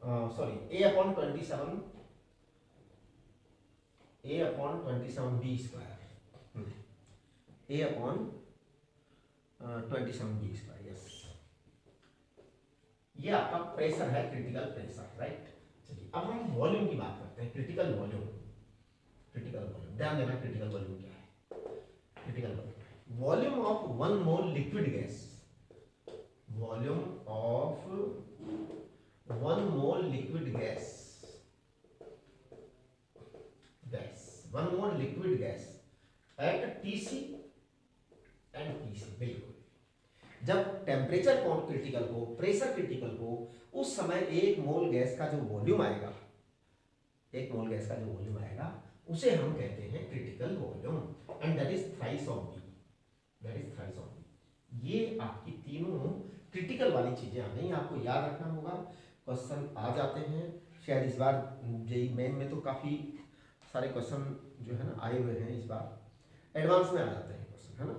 A/27 B square, A/27 B square, yes, ये आपका प्रेशर है, क्रिटिकल प्रेशर, राइट। चलिए अब हम वॉल्यूम की बात करते हैं, क्रिटिकल वॉल्यूम। ध्यान देना क्रिटिकल वॉल्यूम क्या है। Critical volume of 1 mole liquid gas, 1 mole liquid gas 1 mole liquid gas at TC and PC, बिल्कुल। जब टेम्परेचर क्रिटिकल हो, प्रेशर क्रिटिकल हो, उस समय 1 मोल गैस का जो वॉल्यूम आएगा, उसे हम कहते हैं critical volume, and that is thrice of B. ये आपकी तीनों क्रिटिकल वाली चीजें आ गई, आपको याद रखना होगा, क्वेश्चन आ जाते हैं शायद इस बार जेईई मेन में, तो काफी सारे क्वेश्चन जो है ना आए हुए हैं, इस बार एडवांस में आ जाते हैं क्वेश्चन, है ना।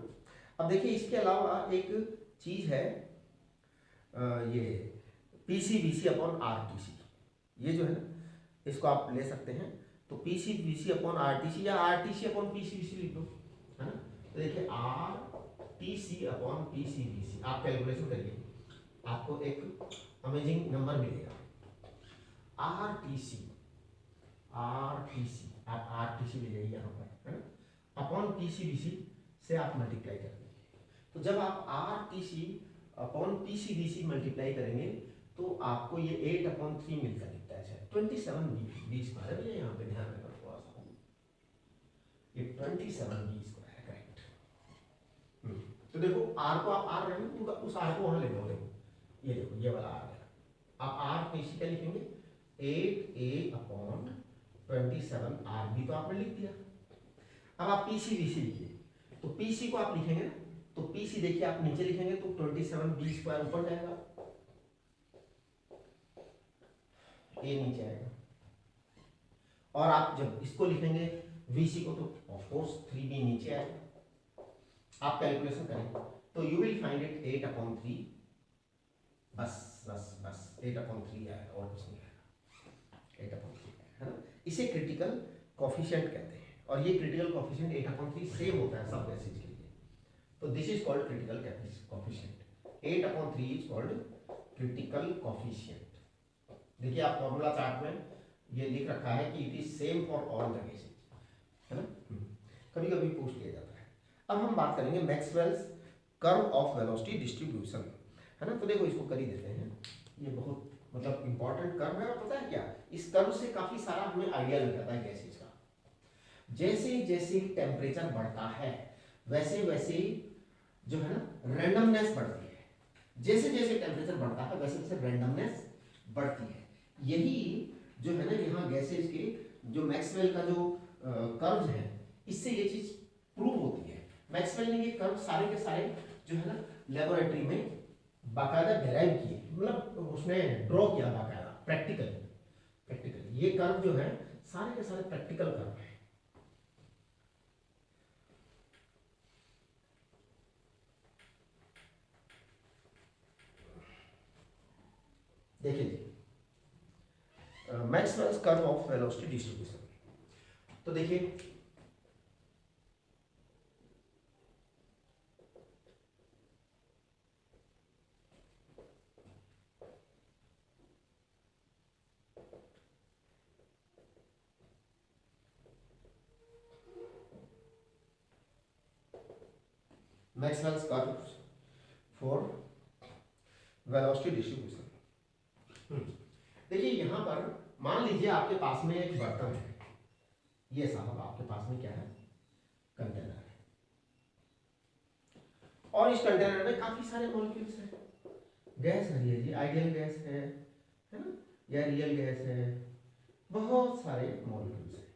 अब देखिए इसके अलावा एक चीज है, ये PCVC/RTC, ये जो है ना, इसको आप ले सकते हैं, तो PCVC/RTC या RTC/PCVC लिख दो, है ना। तो देखिए RTC/PCVC आप कैलकुलेशन करिए, आपको एक अमेजिंग नंबर मिलेगा। RTC आप RTC ले जाइए यहाँ पर, है ना, अपॉन PCVC से आप मल्टीप्लाई कर दीजिए। तो जब आप RTC/PCVC मल्टीप्लाई करेंगे तो आपको ये 8/3 मिलता दिखता है, 27 B स्क्वायर है, यहाँ पे ध्यान रखना थोड़ा सा, ये 27 B स्क्वायर है, करेक्ट। तो देखो R को आप R रखेंगे, उस R को वहां ले लो, देखो ये देखो ये वाला R है, आप RTC क्या लिखेंगे, 8A/27 RB तो आपने लिख दिया। अब आप PCVC लिखिए, तो PC को आप लिखेंगे ना, तो PC देखिए आप नीचे लिखेंगे तो 27 B स्क्वायर ऊपर जाएगा, A नीचे आएगा, और आप जब इसको लिखेंगे VC को, तो ऑफ कोर्स 3B नीचे आएगा। आप कैलकुलेशन करें तो यू विल फाइंड इट 8/3, बस 8/3 आएगा, और कुछ नहीं आएगा, 8/3 है ना। इसे क्रिटिकल कोफिशिएंट कहते हैं, और ये क्रिटिकल कोफिशिएंट 8/3 सेम होता है सब गैसेज के लिए, तो this is called critical coefficient. 8/3 is called critical coefficient. देखिए आप फॉर्मूला चार्ट में ये लिख रखा है कि it is same for all the gases, है ना, कभी कभी पूछ लिया जाता है। अब हम बात करेंगे Maxwell's curve of velocity distribution, है ना। तो देखो इसको कर ही देते हैं, ये बहुत मतलब इंपॉर्टेंट कर्व है, और पता है क्या, इस कर्व से काफी सारा हमें आइडिया लग जाता है गैसेज का। जैसे जैसे टेम्परेचर बढ़ता है वैसे वैसे जो है ना रैंडमनेस बढ़ती है, जैसे जैसे टेम्परेचर बढ़ता है वैसे वैसे रैंडमनेस बढ़ती है। यही जो है ना यहाँ गैसेज के जो मैक्सवेल का जो कर्व्स है, इससे ये चीज प्रूव होती है। मैक्सवेल ने ये कर्व सारे के सारे जो है ना लेबोरेटरी में बाकायदा डेराइव किए, मतलब उसने ड्रॉ किया बाकायदा प्रैक्टिकल। ये कर्व जो है सारे के सारे प्रैक्टिकल कर्व है, देखिए जी, Maxwell's curve of velocity distribution. तो देखिए Maxwell's curve for velocity distribution. देखिए यहां पर मान लीजिए आपके पास में एक बर्तन है, ये साहब आपके पास में क्या है, कंटेनर है, और इस कंटेनर में काफी सारे मॉलिक्यूल्स हैं। गैस है ये जी, आइडियल गैस है ना, या रियल गैस है, बहुत सारे मॉलिक्यूल्स हैं।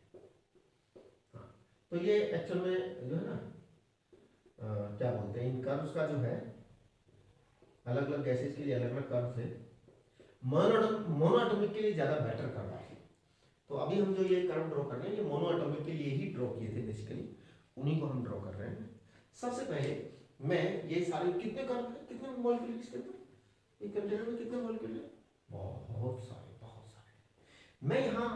हाँ, तो ये एक्चुअल में जो है ना क्या बोलते हैं, इन कर्व्स का जो है अलग अलग गैसेस के लिए अलग अलग कर्व है। मोनोएटॉमिक के लिए ज़्यादा बेटर कर्व है। तो अभी हम जो ये कर्व ड्रॉ कर रहे हैं ये मोनोएटॉमिक के लिए ही ड्रॉ किए थे बेसिकली, उन्हीं को हम ड्रॉ कर रहे हैं। सबसे पहले मैं ये सारे कितने कर्व है, कितने मॉलिक्यूल इसके अंदर, ये कंटेनर में कितने मॉलिक्यूल है, बहुत सारे बहुत सारे। मैं यहाँ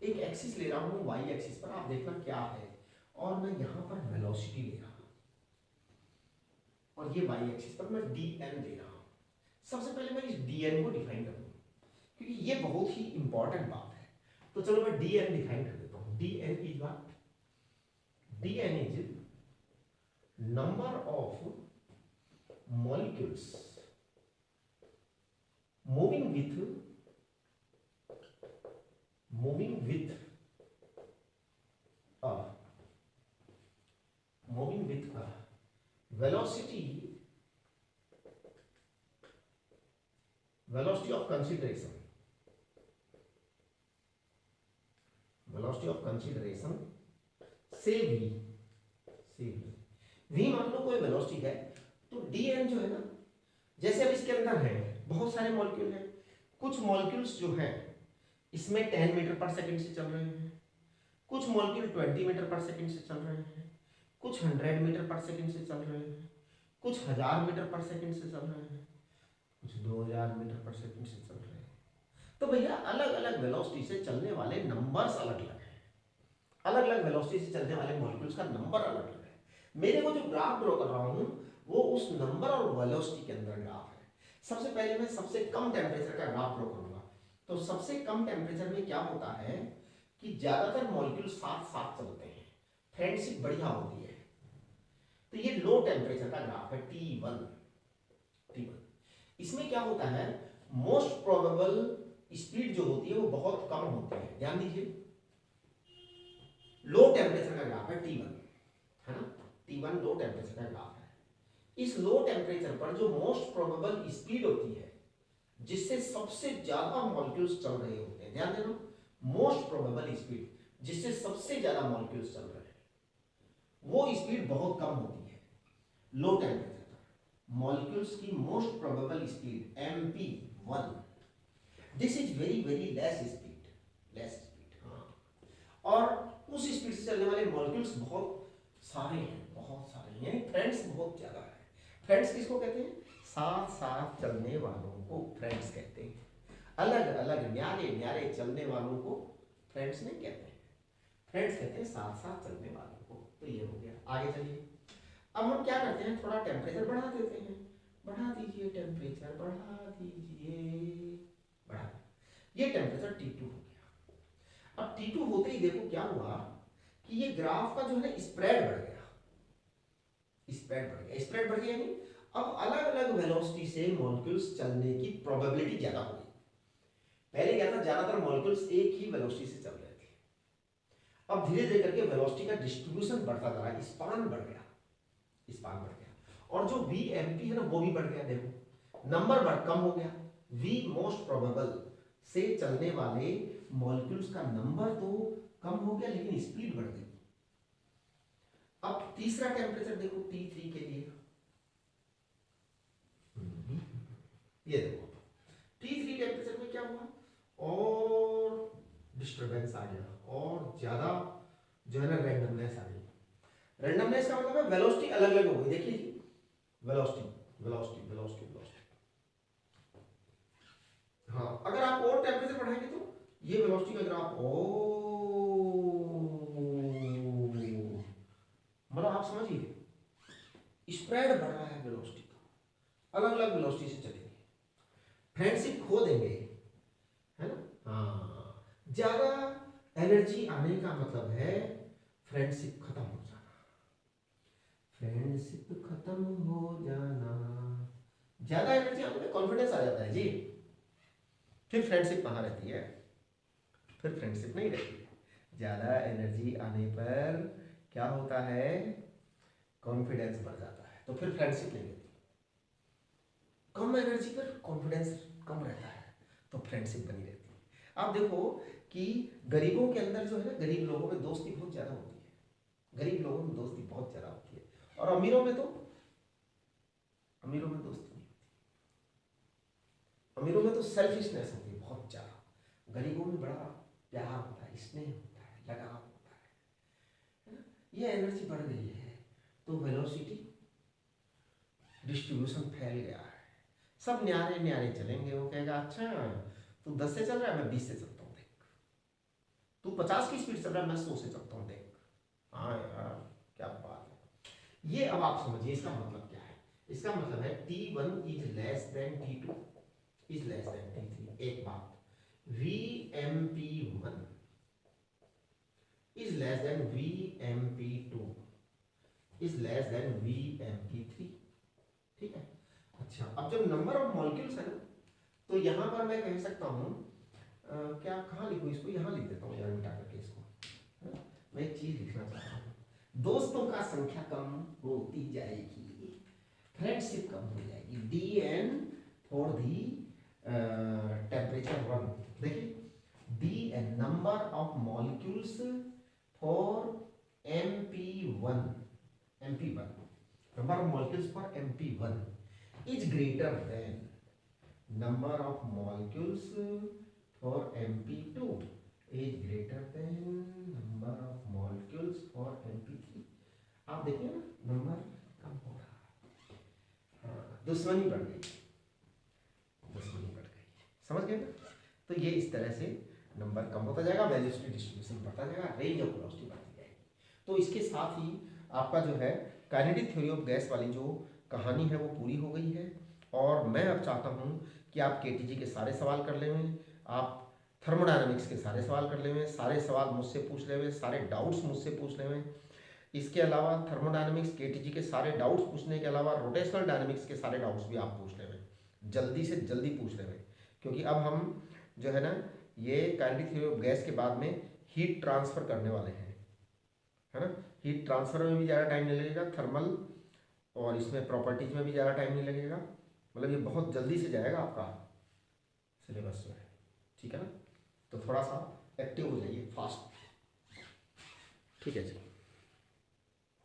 एक एक्सिस ले रहा हूँ वाई एक्सिस पर, आप देखना क्या है, और मैं यहाँ पर वेलोसिटी ले रहा हूँ, और ये वाई एक्सिस पर मैं डी एन दे रहा हूँ। सबसे पहले मैं इस डी एन को डिफाइन करूँ, क्योंकि ये बहुत ही इंपॉर्टेंट बात है। तो चलो मैं डी एन डिफाइन कर देता हूँ। D N is what, D N is number of molecules moving with a velocity of consideration, से v मान लो कोई वेलोसिटी है, तो dn जो है ना, जैसे अब इसके अंदर है बहुत सारे मॉलिक्यूल हैं, कुछ मॉलिक्यूल्स जो हैं इसमें 10 मीटर पर सेकंड से चल रहे हैं, कुछ मॉलिक्यूल 20 मीटर पर सेकंड से चल रहे हैं, कुछ 100 मीटर पर सेकंड से चल रहे हैं, कुछ 1000 मीटर पर सेकंड से चल रहे हैं, कुछ 2000 मीटर पर सेकंड से चल रहे हैं। तो भैया अलग अलग वेलोसिटी से चलने वाले नंबर्स अलग अलग हैं, अलग अलग वेलोसिटी से चलने वाले मॉलिक्यूल्स का नंबर अलग अलग है। मेरे को जो ग्राफ ड्रॉ कर रहा हूँ वो उस नंबर और वेलोसिटी के अंदर ग्राफ है। सबसे पहले मैं सबसे कम टेम्परेचर का ग्राफ ड्रॉ करूंगा। तो सबसे कम टेम्परेचर में क्या होता है कि ज्यादातर मॉलिक्यूल साथ साथ चलते हैं, फ्रेंडशिप बढ़िया होती है। तो ये लो टेम्परेचर का ग्राफ है T1। इसमें क्या होता है, मोस्ट प्रोबेबल स्पीड जो होती है वो बहुत कम होती है। ध्यान दीजिए, लो टेम्परेचर का ग्राफ है T1, है ना, T1 लो टेम्परेचर का ग्राफ है। इस लो टेम्परेचर पर जो मोस्ट प्रोबेबल स्पीड होती है, जिससे सबसे ज्यादा मॉलिक्यूल्स चल रहे होते हैं, ध्यान देना, मोस्ट प्रोबेबल स्पीड जिससे सबसे ज्यादा मॉलिक्यूल्स चल रहे हैं, वो स्पीड बहुत कम होती है लो टेम्परेचर पर। मॉलिक्यूल्स की most probable speed MP1, this is very very less speed, हाँ। और उस स्पीड से चलने वाले मॉलिक्यूल्स बहुत सारे हैं, यानी फ्रेंड्स बहुत ज्यादा है। फ्रेंड्स किसको कहते हैं, साथ साथ चलने वालों को फ्रेंड्स कहते हैं। अलग अलग न्यारे न्यारे चलने वालों को फ्रेंड्स नहीं कहते हैं, फ्रेंड्स कहते हैं साथ साथ चलने वालों को। तो ये हो गया। आगे चलिए, अब हम क्या करते हैं, थोड़ा टेम्परेचर बढ़ा देते हैं। बढ़ा दीजिए टेम्परेचर, बढ़ा दीजिए, बढ़ा, ये टेम्परेचर T2 हो गया। अब T2 होते ही देखो क्या हुआ कि ये ग्राफ का जो है स्प्रेड बढ़ गया, स्प्रेड बढ़ गया नहीं। अब अलग अलग वेलोसिटी से मॉलिक्यूल्स चलने की प्रोबेबिलिटी ज्यादा हो गई। पहले क्या था, ज्यादातर मॉलिक्यूल्स एक ही वेलोसिटी से चल रहे थे। अब धीरे धीरे करके वेलोसिटी का डिस्ट्रीब्यूशन बढ़ता जा रहा है, स्पान बढ़ गया, और जो VMP है ना वो भी बढ़ गया। देखो नंबर कम हो गया, V मोस्ट प्रोबेबल से चलने वाले मॉलिक्यूल्स का नंबर तो कम हो गया लेकिन स्पीड बढ़ गई। अब तीसरा टेम्परेचर देखो T3 के लिए, ये देखो T3 टेम्परेचर में क्या हुआ, और डिस्टरबेंस आ गया, और ज्यादा जो है ना रैंडमनेस आ गई। रैंडमनेस का मतलब है वेलोसिटी अलग अलग हो गई। देखिए जी, वेलोसिटी, हाँ, ये वेलोसिटी का ग्राफ, ओ मतलब आप समझिए स्प्रेड बढ़ रहा है वेलोसिटी का, अलग अलग वेलोसिटी से चलेंगे, फ्रेंडशिप खो देंगे, है ना। हाँ, ज्यादा एनर्जी आने का मतलब है फ्रेंडशिप खत्म हो जाना, फ्रेंडशिप खत्म हो जाना। ज्यादा एनर्जी आने में कॉन्फिडेंस आ जाता है जी, फिर फ्रेंडशिप कहाँ रहती है, फिर फ्रेंडशिप नहीं रहती है। ज्यादा एनर्जी आने पर क्या होता है, कॉन्फिडेंस बढ़ जाता है, तो फिर फ्रेंडशिप नहीं रहती। कम एनर्जी पर कॉन्फिडेंस कम रहता है, तो फ्रेंडशिप बनी रहती है। आप देखो कि गरीबों के अंदर जो है ना, गरीब लोगों में दोस्ती बहुत ज़्यादा होती है, गरीब लोगों में दोस्ती बहुत ज़्यादा होती है, और अमीरों में तो, अमीरों में दोस्ती नहीं होती, अमीरों में तो सेल्फिशनेस होती है बहुत ज़्यादा, गरीबों में बड़ा प्यार होता है, स्नेह होता है, लगाव होता है ना। ये एनर्जी बढ़ गई है तो वेलोसिटी डिस्ट्रीब्यूशन फैल गया है, सब न्यारे न्यारे चलेंगे। वो कहेगा अच्छा तू 10 से चल रहा है, मैं 20 से चलता हूँ देख, तू 50 की स्पीड चल रहा है, मैं 100 से चलता हूँ देख। हाँ यार क्या बात है। ये अब आप समझिए इसका मतलब क्या है, इसका मतलब है T1 is less than T2 is less than T3। एक बात, VMP1 is less than VMP2 is less than VMP3, ठीक है। अच्छा, अब जब नंबर ऑफ मॉलिक्यूल्स है ना, तो यहां पर मैं कह सकता हूं क्या, कहाँ लिखूं इसको, यहाँ लिख देता हूँ यार मिटा करके इसको, है ना? मैं एक चीज लिखना चाह रहा हूँ, दोस्तों का संख्या कम होती जाएगी, फ्रेंडशिप कम हो जाएगी। DN फॉर दी टेम्परेचर 1, देखिए DN number of molecules for MP1, MP1 number of molecules for MP1 is greater than number of molecules for MP2 is greater than number of molecules for MP3। आप देखिए ना number कम हो रहा है, हाँ, दुश्मनी बढ़ गई, दुश्मनी बढ़ गई, समझ गए ना। तो ये इस तरह से नंबर कम होता जाएगा, वेलोसिटी डिस्ट्रीब्यूशन बढ़ता जाएगा, रेंज ऑफ वेलोसिटी बढ़ती जाएगी। तो इसके साथ ही आपका जो है काइनेटिक थ्योरी ऑफ गैस वाली जो कहानी है वो पूरी हो गई है। और मैं अब चाहता हूँ कि आप केटीजी के सारे सवाल कर लें, आप थर्मोडायनामिक्स के सारे सवाल कर लें, सारे सवाल मुझसे पूछ लें, सारे डाउट्स मुझसे पूछ लें। इसके अलावा थर्मोडायनामिक्स केटीजी के सारे डाउट्स पूछने के अलावा रोटेशनल डायनामिक्स के सारे डाउट्स भी आप पूछ लें, जल्दी से जल्दी पूछ लें, क्योंकि अब हम जो है ना ये काइनेटिक थ्योरी ऑफ गैस के बाद में हीट ट्रांसफ़र करने वाले हैं, है ना। हीट ट्रांसफ़र में भी ज़्यादा टाइम नहीं लगेगा, थर्मल और इसमें प्रॉपर्टीज में भी ज़्यादा टाइम नहीं लगेगा, मतलब ये बहुत जल्दी से जाएगा आपका सिलेबस में, ठीक है ना। तो थोड़ा सा एक्टिव हो जाइए, फास्ट, ठीक है जी।